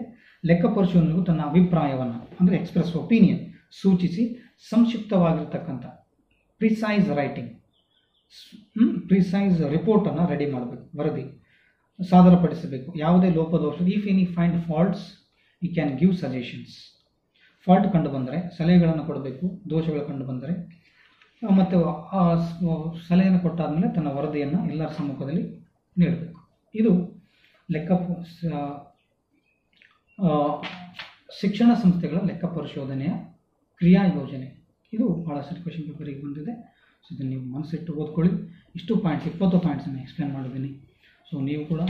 ಲೆಕ್ಕ ಪರಿಶೋಧನೆಗೂ ತನ್ನ ಅಭಿಪ್ರಾಯವನ್ನು, ಅಂದರೆ ಎಕ್ಸ್ಪ್ರೆಸ್ ಒಪಿನಿಯನ್ ಸೂಚಿಸಿ ಸಂಕ್ಷಿಪ್ತವಾಗಿರ್ತಕ್ಕಂಥ ಪ್ರಿಸೈಸ್ ರಿಪೋರ್ಟನ್ನು ರೆಡಿ ಮಾಡಬೇಕು. ವರದಿ ಸಾದರಪಡಿಸಬೇಕು. ಯಾವುದೇ ಲೋಪದೋಷ, if any find faults you can give suggestions. Fault ಕಂಡು ಬಂದರೆ ಸಲಹೆಗಳನ್ನು ಕೊಡಬೇಕು. ದೋಷಗಳು ಕಂಡು ಬಂದರೆ ಮತ್ತು ಸಲಹೆಯನ್ನು ಕೊಟ್ಟಾದಮೇಲೆ ತನ್ನ ವರದಿಯನ್ನು ಎಲ್ಲರ ಸಮ್ಮುಖದಲ್ಲಿ ನೀಡಬೇಕು. ಇದು ಶಿಕ್ಷಣ ಸಂಸ್ಥೆಗಳ ಲೆಕ್ಕ ಪರಿಶೋಧನೆಯ ಕ್ರಿಯಾ ಯೋಜನೆ. ಇದು ಭಾಳಷ್ಟು ಕ್ವೆಶ್ಚನ್ ಪೇಪರಿಗೆ ಬಂದಿದೆ. ಸೊ ಇದನ್ನು ನೀವು ಮನಸ್ಸಿಟ್ಟು ಓದ್ಕೊಳ್ಳಿ. ಇಷ್ಟು ಪಾಯಿಂಟ್ಸ್, 20 ಪಾಯಿಂಟ್ಸನ್ನು ಎಕ್ಸ್ಪ್ಲೇನ್ ಮಾಡಿದ್ದೀನಿ. ಸೊ ನೀವು ಕೂಡ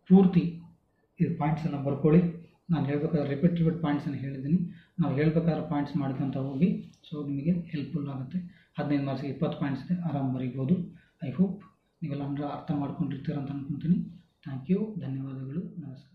ಪೂರ್ತಿ ಇದು ಪಾಯಿಂಟ್ಸನ್ನು ಬರ್ಕೊಳ್ಳಿ. ನಾನು ಹೇಳಬೇಕಾದ್ರೆ ರಿಪೀಟ್ ಪಾಯಿಂಟ್ಸನ್ನು ಹೇಳಿದ್ದೀನಿ. ನಾವು ಹೇಳಬೇಕಾದ್ರೆ ಪಾಯಿಂಟ್ಸ್ ಮಾಡ್ಕೊತ ಹೋಗಿ. ಸೊ ನಿಮಗೆ ಹೆಲ್ಪ್ಫುಲ್ ಆಗುತ್ತೆ. 15 ಮಾರ್ಕ್ಸಿಗೆ 20 ಪಾಯಿಂಟ್ಸ್ ಇದೆ, ಆರಾಮ್ ಬರೀಬೋದು. ಐ ಹೋಪ್ ನೀವೆಲ್ಲ ಅರ್ಥ ಮಾಡ್ಕೊಂಡಿರ್ತೀರ ಅಂತ ಅಂದ್ಕೊತೀನಿ. ಥ್ಯಾಂಕ್ ಯು, ಧನ್ಯವಾದಗಳು, ನಮಸ್ಕಾರ.